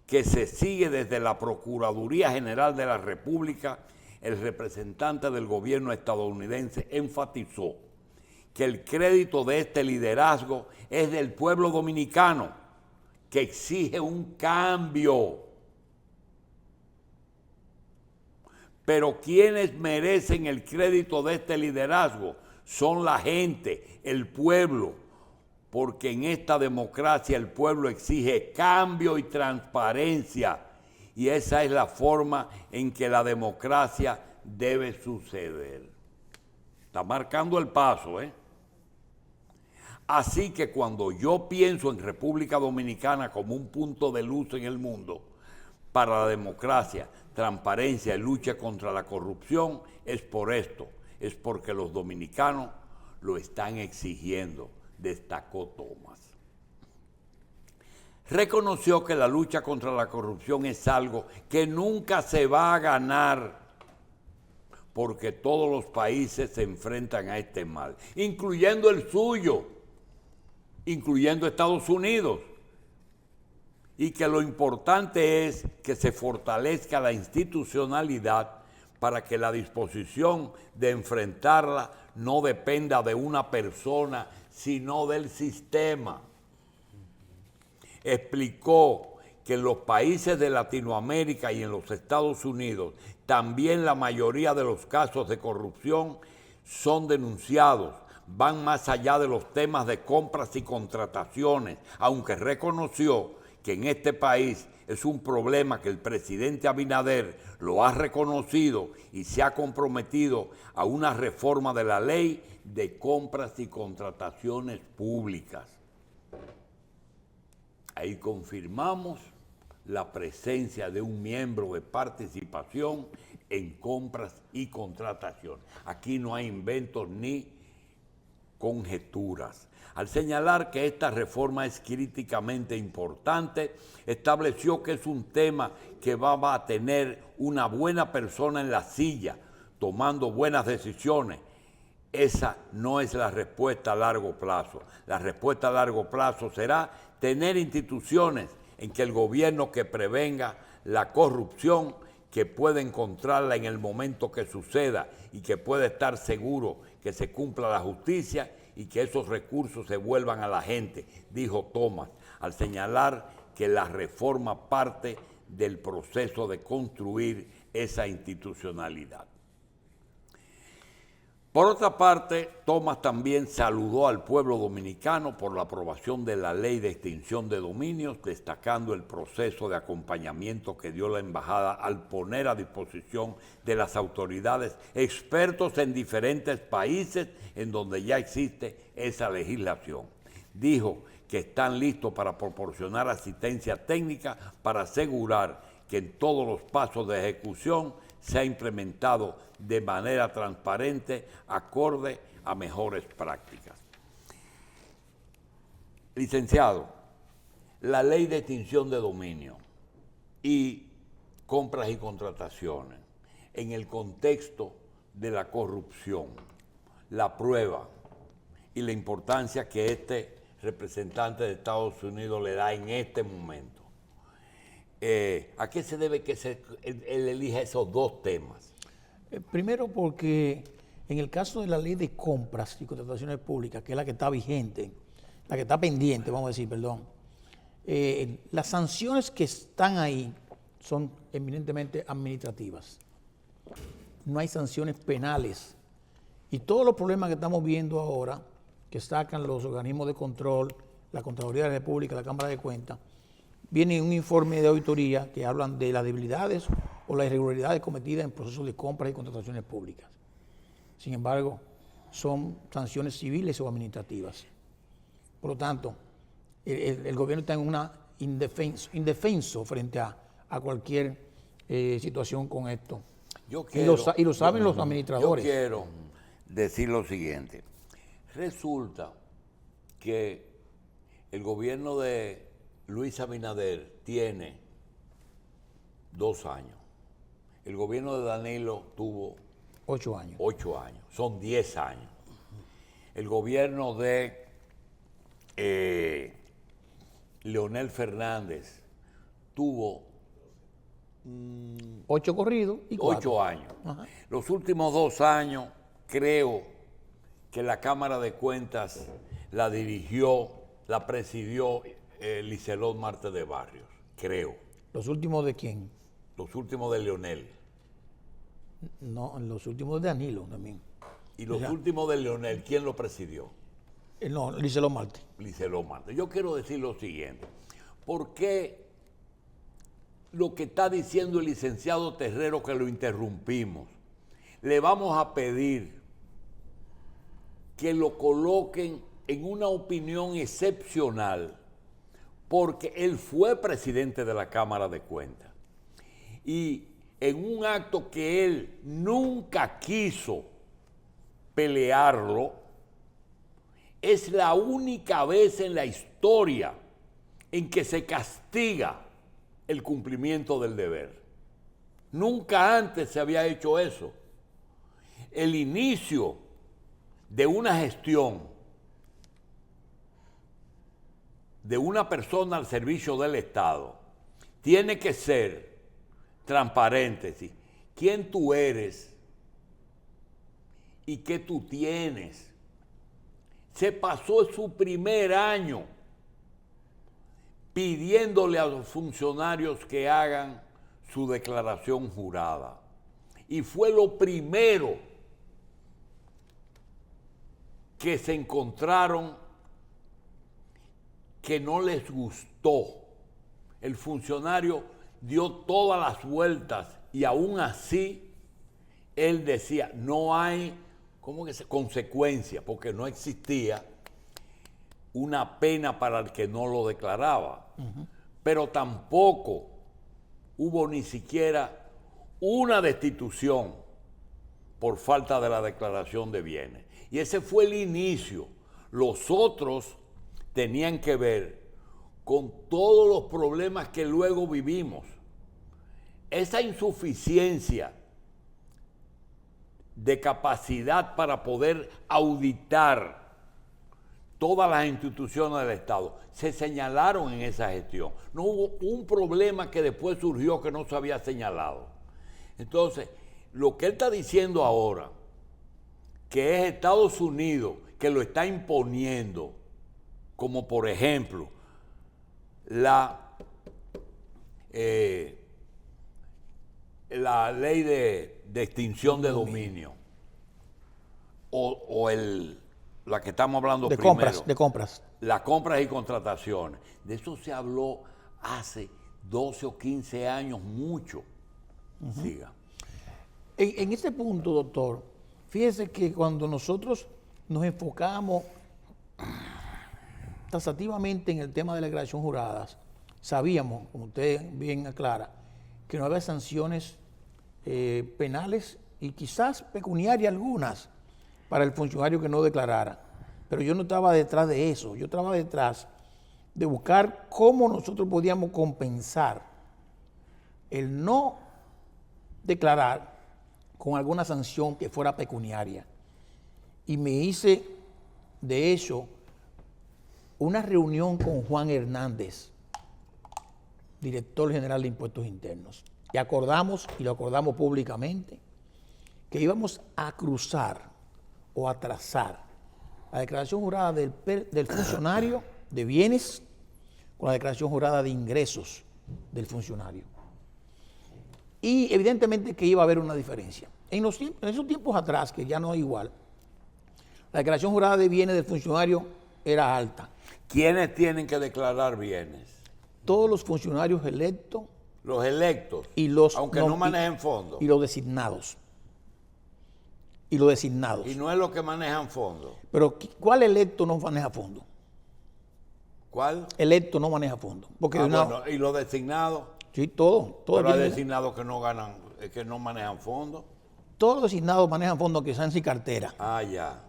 que se sigue desde la Procuraduría General de la República, el representante del gobierno estadounidense enfatizó que el crédito de este liderazgo es del pueblo dominicano, que exige un cambio. Pero quienes merecen el crédito de este liderazgo son la gente, el pueblo, porque en esta democracia el pueblo exige cambio y transparencia, y esa es la forma en que la democracia debe suceder. Está marcando el paso, ¿eh? Así que cuando yo pienso en República Dominicana como un punto de luz en el mundo para la democracia, transparencia y lucha contra la corrupción, es por esto, es porque los dominicanos lo están exigiendo, destacó Thomas. Reconoció que la lucha contra la corrupción es algo que nunca se va a ganar porque todos los países se enfrentan a este mal, incluyendo el suyo, incluyendo Estados Unidos, y que lo importante es que se fortalezca la institucionalidad para que la disposición de enfrentarla no dependa de una persona, sino del sistema. Explicó que en los países de Latinoamérica y en los Estados Unidos también la mayoría de los casos de corrupción son denunciados, van más allá de los temas de compras y contrataciones, aunque reconoció que en este país es un problema que el presidente Abinader lo ha reconocido y se ha comprometido a una reforma de la ley de compras y contrataciones públicas. Ahí confirmamos la presencia de un miembro de participación en compras y contrataciones. Aquí no hay inventos ni conjeturas. Al señalar que esta reforma es críticamente importante, estableció que es un tema que va a tener una buena persona en la silla, tomando buenas decisiones. Esa no es la respuesta a largo plazo. La respuesta a largo plazo será tener instituciones en que el gobierno que prevenga la corrupción, que pueda encontrarla en el momento que suceda y que pueda estar seguro que se cumpla la justicia y que esos recursos se vuelvan a la gente, dijo Thomas, al señalar que la reforma parte del proceso de construir esa institucionalidad. Por otra parte, Thomas también saludó al pueblo dominicano por la aprobación de la ley de extinción de dominios, destacando el proceso de acompañamiento que dio la embajada al poner a disposición de las autoridades expertos en diferentes países en donde ya existe esa legislación. Dijo que están listos para proporcionar asistencia técnica para asegurar que en todos los pasos de ejecución se ha implementado de manera transparente, acorde a mejores prácticas. Licenciado, la ley de extinción de dominio y compras y contrataciones en el contexto de la corrupción, la prueba y la importancia que este representante de Estados Unidos le da en este momento. ¿A qué se debe que él elija esos dos temas? Primero porque en el caso de la ley de compras y contrataciones públicas, que es la que está vigente, la que está pendiente, vamos a decir, perdón, las sanciones que están ahí son eminentemente administrativas. No hay sanciones penales. Y todos los problemas que estamos viendo ahora, que sacan los organismos de control, la Contraloría de la República, la Cámara de Cuentas, viene un informe de auditoría que hablan de las debilidades o las irregularidades cometidas en procesos de compras y contrataciones públicas. Sin embargo, son sanciones civiles o administrativas. Por lo tanto, el gobierno está en una indefenso frente a cualquier situación con esto. Y lo saben los administradores. Yo quiero decir lo siguiente. Resulta que el gobierno de Luis Abinader tiene 2 años. El gobierno de Danilo tuvo 8 años. 8 años. Son 10 años. El gobierno de Leonel Fernández tuvo 8 corridos y 4. 8 años. Ajá. Los últimos 2 años creo que la Cámara de Cuentas la dirigió, la presidió Liselot Marte de Barrios, creo. ¿Los últimos de quién? Los últimos de Leonel. No, los últimos de Danilo también. Y los últimos de Leonel, ¿quién lo presidió? No, Liselot Marte. Liselot Marte. Yo quiero decir lo siguiente. ¿Por qué lo que está diciendo el licenciado Terrero, que lo interrumpimos, le vamos a pedir que lo coloquen en una opinión excepcional? Porque él fue presidente de la Cámara de Cuentas. Y en un acto que él nunca quiso pelearlo, es la única vez en la historia en que se castiga el cumplimiento del deber. Nunca antes se había hecho eso. El inicio de una gestión de una persona al servicio del Estado tiene que ser transparente, ¿sí? ¿Quién tú eres y qué tú tienes? Se pasó su primer año pidiéndole a los funcionarios que hagan su declaración jurada. Y fue lo primero que se encontraron que no les gustó. El funcionario dio todas las vueltas y aún así él decía, no hay consecuencia, porque no existía una pena para el que no lo declaraba. Pero tampoco hubo ni siquiera una destitución por falta de la declaración de bienes. Y ese fue el inicio. Los otros tenían que ver con todos los problemas que luego vivimos. Esa insuficiencia de capacidad para poder auditar todas las instituciones del Estado se señalaron en esa gestión. No hubo un problema que después surgió que no se había señalado. Entonces, lo que él está diciendo ahora, que es Estados Unidos que lo está imponiendo, como por ejemplo la ley de extinción de dominio o la que estamos hablando de primero. De compras. Las compras y contrataciones. De eso se habló hace 12 o 15 años mucho. Siga. En este punto, doctor, fíjese que cuando nosotros nos enfocamos tasativamente en el tema de la declaración juradas, sabíamos, como usted bien aclara, que no había sanciones penales y quizás pecuniarias algunas para el funcionario que no declarara. Pero yo no estaba detrás de eso, yo estaba detrás de buscar cómo nosotros podíamos compensar el no declarar con alguna sanción que fuera pecuniaria. Y me hice, de hecho, una reunión con Juan Hernández, director general de Impuestos Internos. Y acordamos, y lo acordamos públicamente, que íbamos a cruzar o a trazar la declaración jurada del funcionario de bienes con la declaración jurada de ingresos del funcionario. Y evidentemente que iba a haber una diferencia. En esos tiempos atrás, que ya no es igual, la declaración jurada de bienes del funcionario era alta. ¿Quiénes tienen que declarar bienes? Todos los funcionarios electos. Los electos, y los aunque no manejen fondos. Y los designados. Y los designados. Y no es los que manejan fondos. Pero ¿cuál electo no maneja fondos? ¿Cuál? Electo no maneja fondos. Porque Bueno, ¿y los designados? sí, todo Pero hay tiene- designados que no ganan, que no manejan fondos. todos los designados manejan fondos que sean sin cartera, Ah, ya.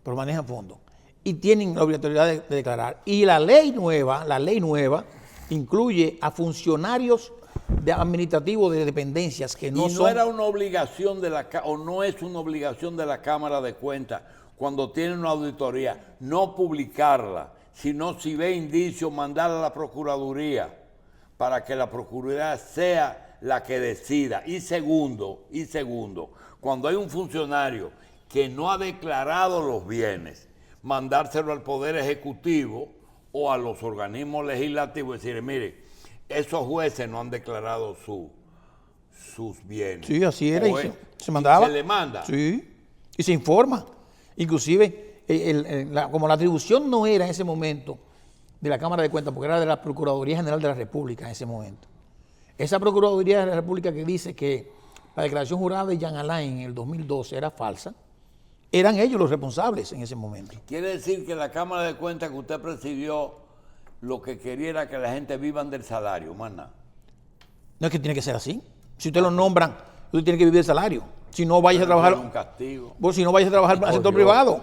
pero manejan fondos. Y tienen la obligatoriedad de declarar. Y la ley nueva incluye a funcionarios administrativos de dependencias que no y no son... era una obligación de o no es una obligación de la Cámara de Cuentas cuando tiene una auditoría no publicarla, sino si ve indicios mandarla a la Procuraduría para que la Procuraduría sea la que decida. Y segundo, cuando hay un funcionario que no ha declarado los bienes, mandárselo al Poder Ejecutivo o a los organismos legislativos y decir, mire, esos jueces no han declarado sus bienes. Sí, así era. O Se mandaba. Se le manda. Sí, y se informa. Inclusive, como la atribución no era en ese momento de la Cámara de Cuentas, porque era de la Procuraduría General de la República en ese momento. Esa Procuraduría de la República que dice que la declaración jurada de Jean Alain en el 2012 era falsa, eran ellos los responsables en ese momento. Quiere decir que la Cámara de Cuentas que usted presidió lo que quería era que la gente vivan del salario, más nada. No es que tiene que ser así. Si usted lo nombran, usted tiene que vivir del salario. Si no, vaya a trabajar. Un castigo. Pues si no, vaya a trabajar para el sector privado.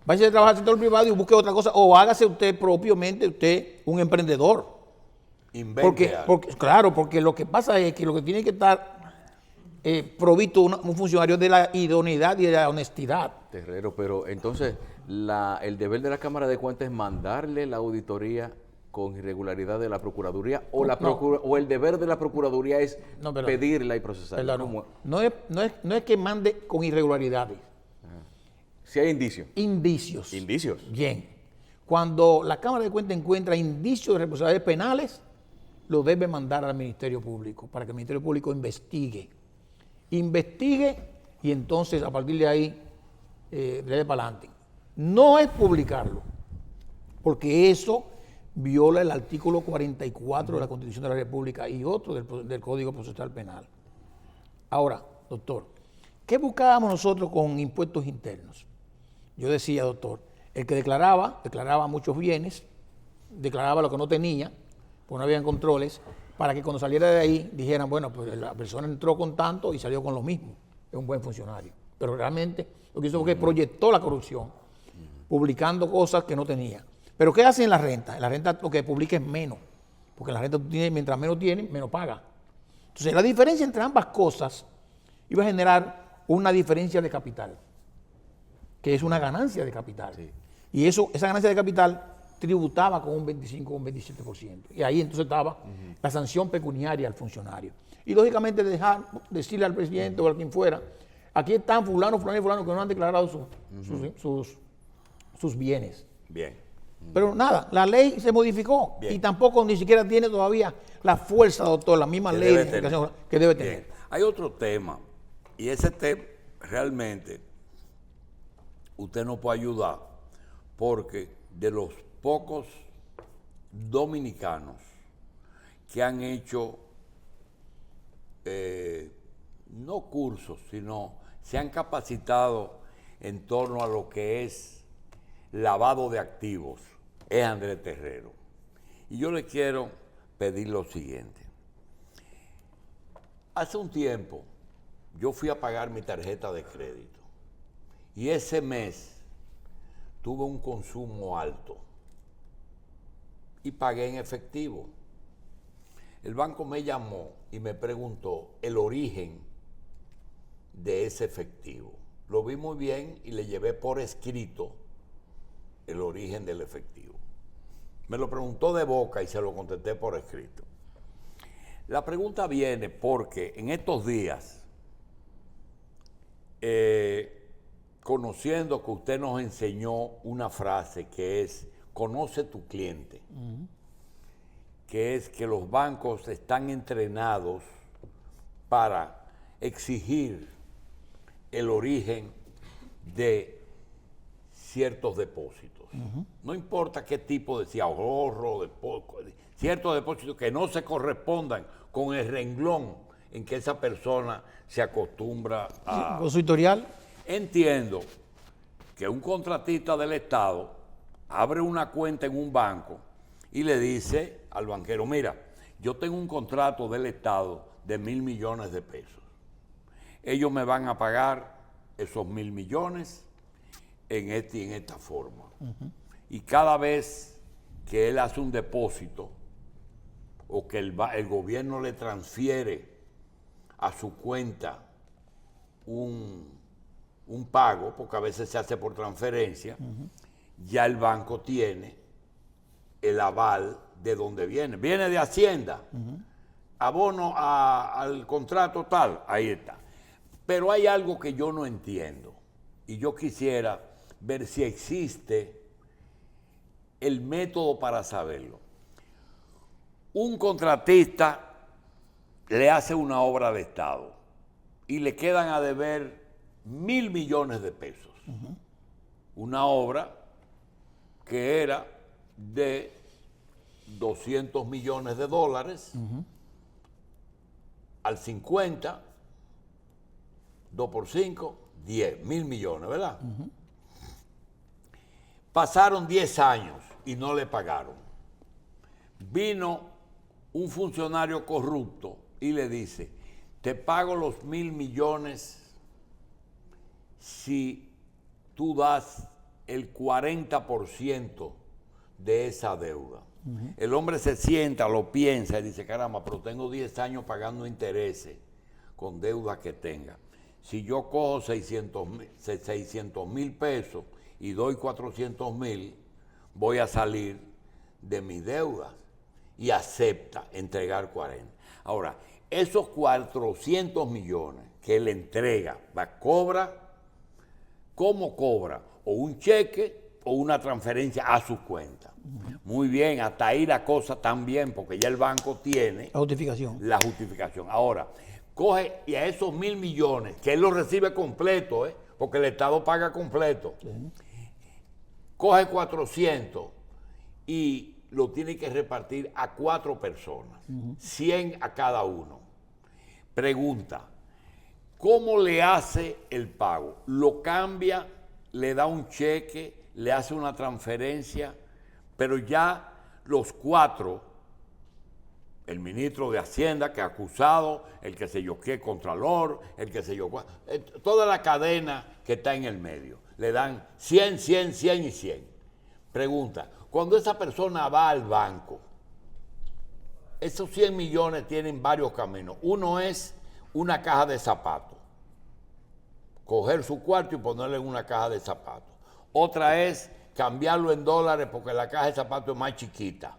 Vaya a trabajar al sector privado y busque otra cosa. O hágase usted propiamente, usted, un emprendedor. Invente algo. Porque lo que pasa es que lo que tiene que estar provisto un funcionario de la idoneidad y de la honestidad. Terrero, pero entonces el deber de la Cámara de Cuentas es mandarle la auditoría con irregularidad de la Procuraduría o, o el deber de la Procuraduría es pedirla y procesarla. No es que mande con irregularidades. Si hay indicios. Indicios. Indicios. Bien. Cuando la Cámara de Cuentas encuentra indicios de responsabilidades penales, lo debe mandar al Ministerio Público para que el Ministerio Público investigue y entonces a partir de ahí le dé para adelante. No es publicarlo, porque eso viola el artículo 44 de la Constitución de la República y otro del Código Procesal Penal. Ahora, doctor, ¿qué buscábamos nosotros con impuestos internos? Yo decía, doctor, el que declaraba muchos bienes, declaraba lo que no tenía, porque no habían controles, para que cuando saliera de ahí dijeran, bueno, pues la persona entró con tanto y salió con lo mismo. Es un buen funcionario. Pero realmente lo que hizo fue que proyectó la corrupción, publicando cosas que no tenía. Pero ¿qué hace en la renta? En la renta lo que publica es menos, porque en la renta tú tienes, mientras menos tienes, menos paga. Entonces la diferencia entre ambas cosas iba a generar una diferencia de capital, que es una ganancia de capital. Sí. Y esa ganancia de capital tributaba con un 25 o un 27%. Y ahí entonces estaba la sanción pecuniaria al funcionario. Y lógicamente decirle al presidente o a quien fuera, aquí están fulano que no han declarado sus bienes. Bien. Pero nada, la ley se modificó. Bien. Y tampoco ni siquiera tiene todavía la fuerza, doctor, la misma ley de identificación que debe tener. Hay otro tema, y ese tema realmente usted no puede ayudar porque de los pocos dominicanos que han hecho no cursos, sino se han capacitado en torno a lo que es lavado de activos, es Andrés Terrero. Y yo le quiero pedir lo siguiente. Hace un tiempo yo fui a pagar mi tarjeta de crédito y ese mes tuve un consumo alto y pagué en efectivo. El banco me llamó y me preguntó el origen de ese efectivo. Lo vi muy bien y le llevé por escrito el origen del efectivo. Me lo preguntó de boca y se lo contesté por escrito. La pregunta viene porque en estos días, conociendo que usted nos enseñó una frase que es, conoce tu cliente, que es que los bancos están entrenados para exigir el origen de ciertos depósitos. No importa qué tipo de, si ahorro, ciertos depósitos que no se correspondan con el renglón en que esa persona se acostumbra a... ¿Con su historial? Entiendo que un contratista del Estado abre una cuenta en un banco y le dice al banquero, mira, yo tengo un contrato del Estado de 1.000 millones de pesos. Ellos me van a pagar esos 1.000 millones en esta forma. Y cada vez que él hace un depósito o que el gobierno le transfiere a su cuenta un pago, porque a veces se hace por transferencia, ya el banco tiene el aval de dónde viene. Viene de Hacienda, abono al contrato tal, ahí está. Pero hay algo que yo no entiendo y yo quisiera ver si existe el método para saberlo. Un contratista le hace una obra de Estado y le quedan a deber 1.000 millones de pesos. Una obra que era de 200 millones de dólares al 50, 2 por 5, 10, 1.000 millones, ¿verdad? Pasaron 10 años y no le pagaron. Vino un funcionario corrupto y le dice, te pago los 1.000 millones si tú das el 40% de esa deuda. El hombre se sienta, lo piensa y dice, caramba, pero tengo 10 años pagando intereses con deudas que tenga. Si yo cojo 600,000 pesos y doy 400,000, voy a salir de mis deudas. Y acepta entregar 40. Ahora, esos 400 millones que él entrega, cobra, ¿cómo cobra? O un cheque o una transferencia a su cuenta. Muy bien, hasta ahí la cosa también, porque ya el banco tiene la justificación. Ahora, coge y a esos 1.000 millones, que él los recibe completo, porque el Estado paga completo, coge 400 y lo tiene que repartir a 4 personas, 100 a cada uno. Pregunta, ¿cómo le hace el pago? ¿Lo cambia, le da un cheque, le hace una transferencia, pero ya los 4, el ministro de Hacienda que ha acusado, el que se yo qué, contralor, el que se yo cuál, toda la cadena que está en el medio, le dan 100, 100, 100 y 100. Pregunta, cuando esa persona va al banco, esos 100 millones tienen varios caminos. Uno es una caja de zapatos. Coger su cuarto y ponerlo en una caja de zapatos. Otra es cambiarlo en dólares porque la caja de zapatos es más chiquita.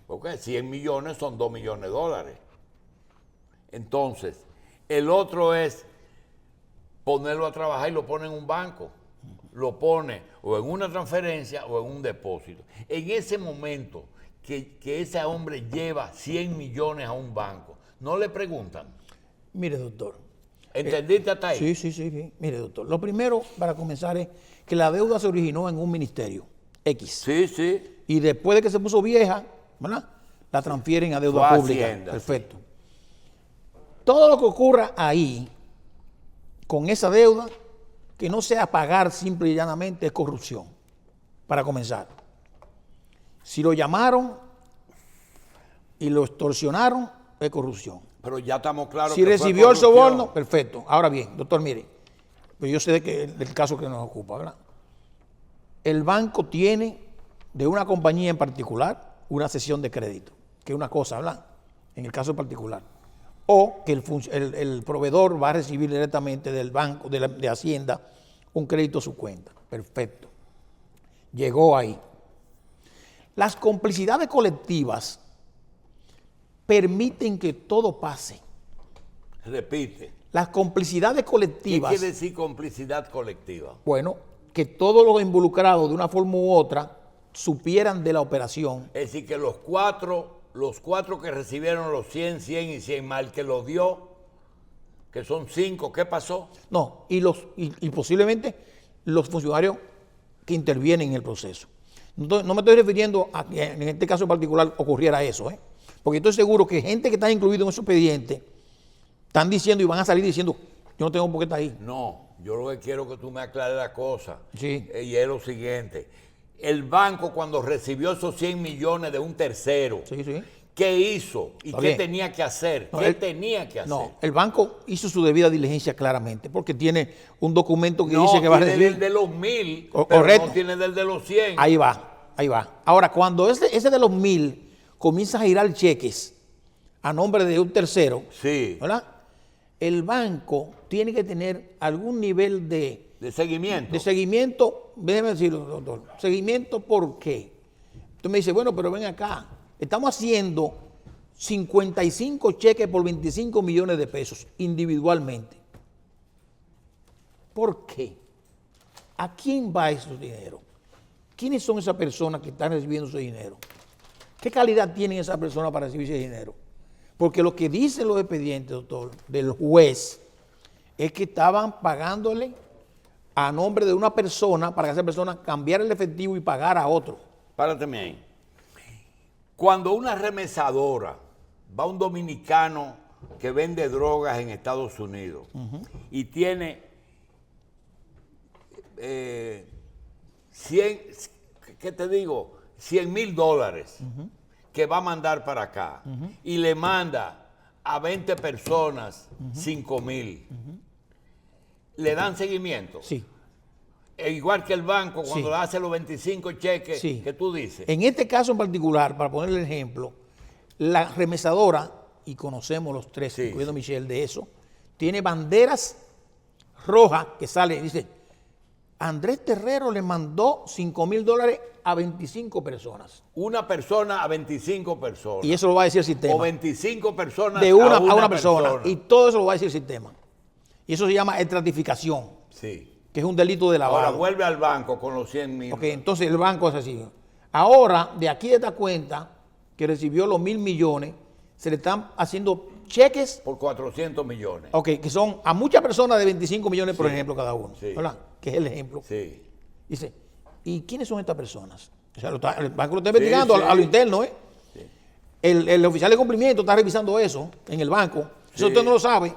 Porque 100 millones son 2 millones de dólares. Entonces, el otro es ponerlo a trabajar y lo pone en un banco. Lo pone o en una transferencia o en un depósito. En ese momento que ese hombre lleva 100 millones a un banco, no le preguntan. Mire, doctor. ¿Entendiste hasta ahí? Sí. Mire, doctor. Lo primero, para comenzar, es que la deuda se originó en un ministerio X. Sí. Y después de que se puso vieja, ¿verdad?, la transfieren a deuda pública. Hacienda, perfecto. Sí. Todo lo que ocurra ahí, con esa deuda, que no sea pagar simple y llanamente, es corrupción, para comenzar. Si lo llamaron y lo extorsionaron, es corrupción. Pero ya estamos claros. Si recibió el soborno, perfecto. Ahora bien, doctor, mire, pues yo sé del caso que nos ocupa, ¿verdad? El banco tiene de una compañía en particular una cesión de crédito, que es una cosa, ¿verdad?, en el caso particular. O que el proveedor va a recibir directamente del banco, de Hacienda, un crédito a su cuenta. Perfecto. Llegó ahí. Las complicidades colectivas permiten que todo pase. Repite. Las complicidades colectivas. ¿Qué quiere decir complicidad colectiva? Bueno, que todos los involucrados de una forma u otra supieran de la operación. Es decir, que los cuatro que recibieron los 100, 100 y 100 más, el que los dio, que son 5, ¿qué pasó? No, y posiblemente los funcionarios que intervienen en el proceso. No me estoy refiriendo a que en este caso en particular ocurriera eso, porque estoy seguro que gente que está incluida en ese expediente están diciendo y van a salir diciendo, yo no tengo por qué estar ahí. No, yo lo que quiero es que tú me aclares la cosa. Sí. Y es lo siguiente. el banco cuando recibió esos 100 millones de un tercero, Sí, sí. ¿qué hizo? ¿Y Está qué bien. tenía que hacer? No, ¿Qué tenía que hacer? No, el banco hizo su debida diligencia claramente, porque tiene un documento que No, dice que va a tiene recibir. del de los 1000, Co- pero correcto. no tiene del de los 100. Ahí va, ahí va. Ahora, cuando ese de los 1000 comienza a girar cheques a nombre de un tercero, Sí, ¿verdad? El banco tiene que tener algún nivel de seguimiento. de seguimiento. Déjeme decirlo, doctor. ¿Seguimiento por qué? Usted me dice, bueno, pero ven acá. Estamos haciendo 55 cheques por 25 millones de pesos individualmente. ¿Por qué? ¿A quién va ese dinero? ¿Quiénes son esas personas que están recibiendo ese dinero? ¿Qué calidad tienen esas personas para recibir ese dinero? Porque lo que dicen los expedientes, doctor, del juez, es que estaban pagándole a nombre de una persona para que esa persona cambiara el efectivo y pagara a otro. Párate ahí. Cuando una remesadora va a un dominicano que vende drogas en Estados Unidos y tiene 100, ¿qué te digo? $100,000 que va a mandar para acá y le manda a 20 personas 5,000, ¿le dan seguimiento? Sí. Igual que el banco cuando Sí. le hace los 25 cheques Sí. que tú dices. En este caso en particular, para ponerle el ejemplo, la remesadora, y conocemos los tres, Sí. incluyendo Michelle, de eso, tiene banderas rojas que salen y dice, Andrés Terrero le mandó $5,000 a 25 personas. Una persona a 25 personas. Y eso lo va a decir el sistema. O 25 personas De una a una persona. Y todo eso lo va a decir el sistema. Y eso se llama estratificación, Sí. que es un delito de lavado. Ahora vuelve al banco con los 100,000. Ok, entonces el banco es así. Ahora, de aquí de esta cuenta, que recibió los 1,000 millones, se le están haciendo cheques, Por 400 millones. ok, que son a muchas personas de 25 millones, por ejemplo, cada uno. Sí. ¿Verdad? Que es el ejemplo. Sí. Dice, ¿y quiénes son estas personas? O sea, el banco lo está investigando Sí. a lo interno, ¿eh? El oficial de cumplimiento está revisando eso en el banco. Eso Sí. usted no lo sabe.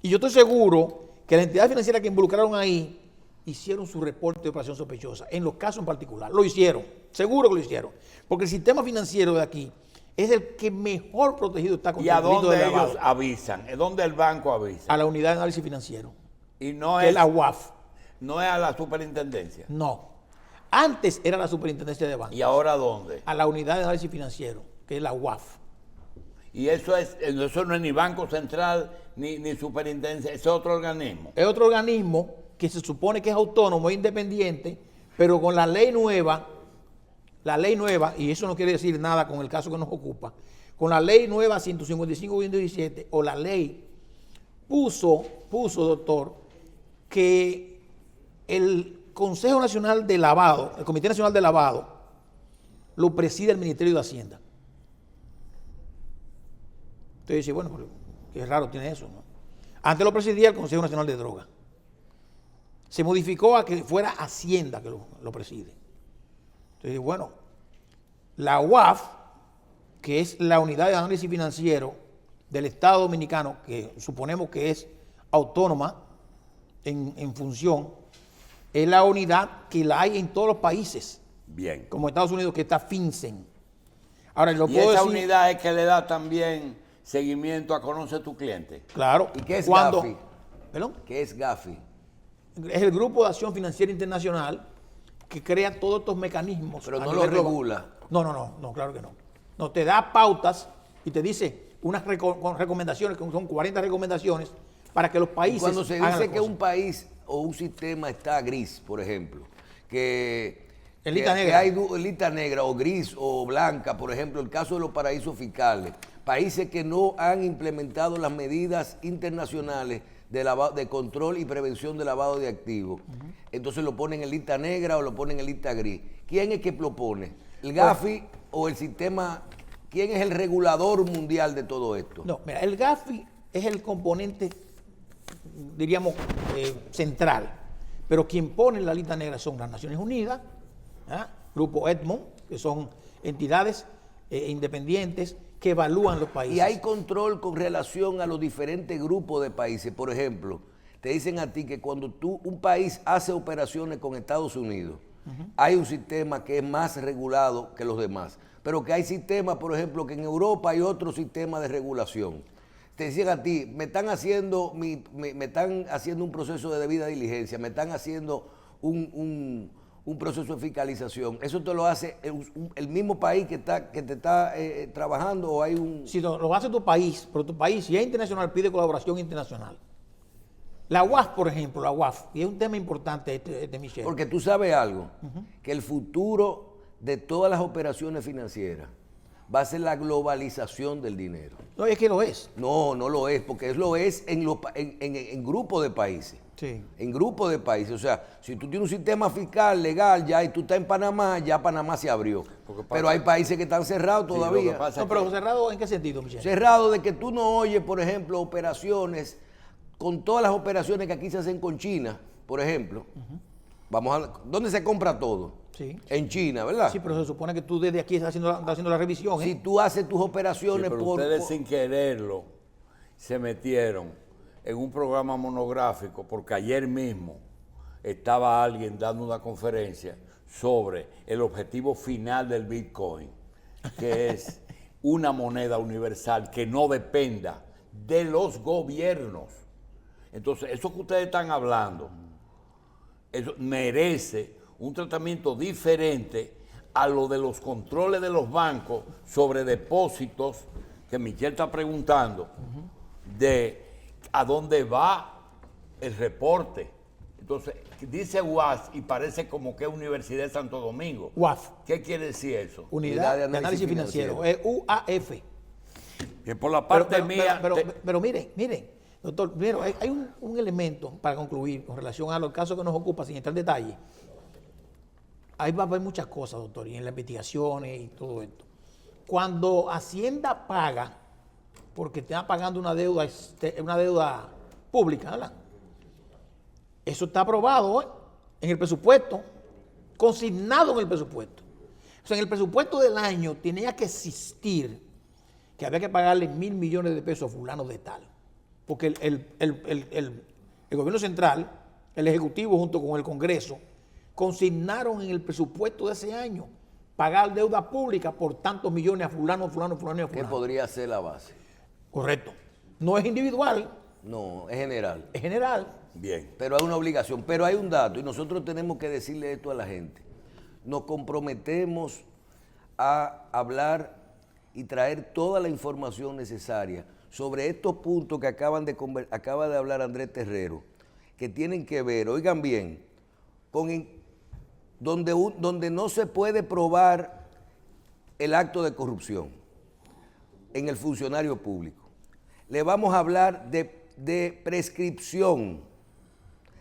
Y yo estoy seguro que la entidad financiera que involucraron ahí hicieron su reporte de operación sospechosa, en los casos en particular. Lo hicieron, seguro que lo hicieron. Porque el sistema financiero de aquí es el que mejor protegido está ¿Y contra a el delito dónde de lavado. ellos avisan? ¿Es donde el banco avisa? A la unidad de análisis financiero, Y no que es es, la UAF. no es a la superintendencia. No. Antes era la superintendencia de banco. ¿Y ahora dónde? A la unidad de análisis financiero, que es la UAF. Y eso no es ni Banco Central ni superintendencia, es otro organismo. Es otro organismo que se supone que es autónomo e independiente, pero con la ley nueva, y eso no quiere decir nada con el caso que nos ocupa, con la ley nueva 155-2017, o la ley, puso, doctor, que el Consejo Nacional de Lavado, el Comité Nacional de Lavado, lo preside el Ministerio de Hacienda. Entonces dice, bueno, pero qué raro tiene eso, ¿no? Antes lo presidía el Consejo Nacional de Drogas. Se modificó a que fuera Hacienda que lo preside. Entonces, bueno, la UAF, que es la unidad de análisis financiero del Estado Dominicano, que suponemos que es autónoma en función, es la unidad que la hay en todos los países, Bien. como Estados Unidos, que está FinCEN. Ahora, lo Y puedo esa decir, unidad es que le da también seguimiento a Conoce tu Cliente. claro, ¿Y qué es cuando, Gafi? ¿perdón? ¿Qué es Gafi? Es el Grupo de Acción Financiera Internacional que crea todos estos mecanismos. Pero a no nivel lo regula. No, claro que no. No, te da pautas y te dice unas con recomendaciones, que son 40 recomendaciones, para que los países. Cuando se hagan dice las que cosas. un país o un sistema está gris, por ejemplo, que, En lista que negra. hay lista negra o gris o blanca, por ejemplo, el caso de los paraísos fiscales, países que no han implementado las medidas internacionales de control y prevención de lavado de activos. Entonces lo ponen en lista negra o lo ponen en lista gris. ¿Quién es que lo pone? ¿El Gafi o el sistema? ¿Quién es el regulador mundial de todo esto? No, mira, el Gafi es el componente, diríamos, central. Pero quien pone en la lista negra son las Naciones Unidas, ¿ah? Grupo Edmond, que son entidades independientes que evalúan los países. Y hay control con relación a los diferentes grupos de países. Por ejemplo, te dicen a ti que cuando un país hace operaciones con Estados Unidos, hay un sistema que es más regulado que los demás. Pero que hay sistemas, por ejemplo, que en Europa hay otro sistema de regulación. Te decían a ti, me están haciendo un proceso de debida diligencia, me están haciendo un proceso de fiscalización. ¿Eso te lo hace el mismo país que te está trabajando o hay un...? Si lo hace tu país, pero tu país, si es internacional, pide colaboración internacional. La UAF, por ejemplo, la UAF, y es un tema importante Michelle. Porque tú sabes algo, que el futuro de todas las operaciones financieras va a ser la globalización del dinero. No, es que lo es. No, no lo es, porque lo es en grupos de países. Sí. En grupos de países. O sea, si tú tienes un sistema fiscal legal ya y tú estás en Panamá, ya Panamá se abrió. Pero hay países que están cerrados todavía. No, pero cerrado, ¿en qué sentido, Michelle? Cerrado de que tú no oyes, por ejemplo, operaciones, con todas las operaciones que aquí se hacen con China, por ejemplo. ¿Dónde se compra todo? Sí. En China, ¿verdad? Sí, pero se supone que tú desde aquí estás haciendo la revisión. Si tú haces tus operaciones pero ustedes sin quererlo se metieron en un programa monográfico porque ayer mismo estaba alguien dando una conferencia sobre el objetivo final del Bitcoin, que es una moneda universal que no dependa de los gobiernos. Entonces, eso que ustedes están hablando, eso merece un tratamiento diferente a lo de los controles de los bancos sobre depósitos, que Michelle está preguntando, de a dónde va el reporte. Entonces, dice UAS y parece como que es Universidad de Santo Domingo. UAF. ¿Qué quiere decir eso? Unidad de Análisis Financiero. Es UAF. Que por la parte mía... Pero miren, doctor, primero, hay un elemento para concluir con relación a los casos que nos ocupa, sin entrar en detalle. Ahí va a haber muchas cosas, doctor, y en las investigaciones y todo esto. Cuando Hacienda paga, porque está pagando una deuda pública, ¿verdad? Eso está aprobado en el presupuesto, consignado en el presupuesto. O sea, en el presupuesto del año tenía que existir que había que pagarle 1.000 millones de pesos a fulano de tal. Porque el gobierno central, el Ejecutivo junto con el Congreso, consignaron en el presupuesto de ese año pagar deuda pública por tantos millones a fulano. ¿Qué podría ser la base? Correcto. No es individual. No, es general. Es general. Bien. Pero hay una obligación. Pero hay un dato y nosotros tenemos que decirle esto a la gente. Nos comprometemos a hablar y traer toda la información necesaria sobre estos puntos que acaba de hablar Andrés Terrero, que tienen que ver, oigan bien, con donde no se puede probar el acto de corrupción en el funcionario público. Le vamos a hablar de prescripción,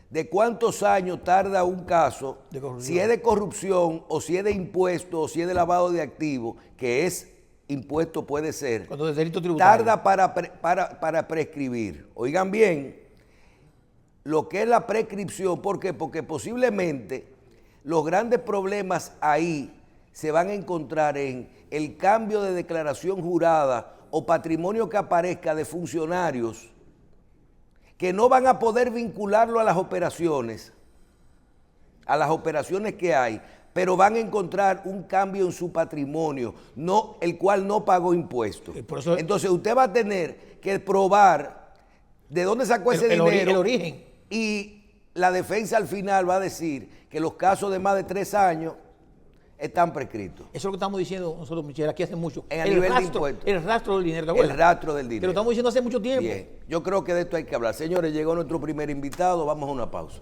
de cuántos años tarda un caso, si es de corrupción o si es de impuesto o si es de lavado de activos, que es impuesto puede ser, cuando es delito tributario, tarda para prescribir. Oigan bien, lo que es la prescripción, ¿por qué? Porque posiblemente los grandes problemas ahí se van a encontrar en el cambio de declaración jurada o patrimonio que aparezca de funcionarios que no van a poder vincularlo a las operaciones que hay, pero van a encontrar un cambio en su patrimonio, el cual no pagó impuestos. Entonces usted va a tener que probar de dónde sacó ese dinero. El origen. Y la defensa al final va a decir que los casos de más de 3 años están prescritos. Eso es lo que estamos diciendo nosotros, Michelle, aquí hace mucho. A nivel de impuestos. El rastro del dinero, ¿te acuerdas? El rastro del dinero. Que lo estamos diciendo hace mucho tiempo. Bien, yo creo que de esto hay que hablar. Señores, llegó nuestro primer invitado, vamos a una pausa.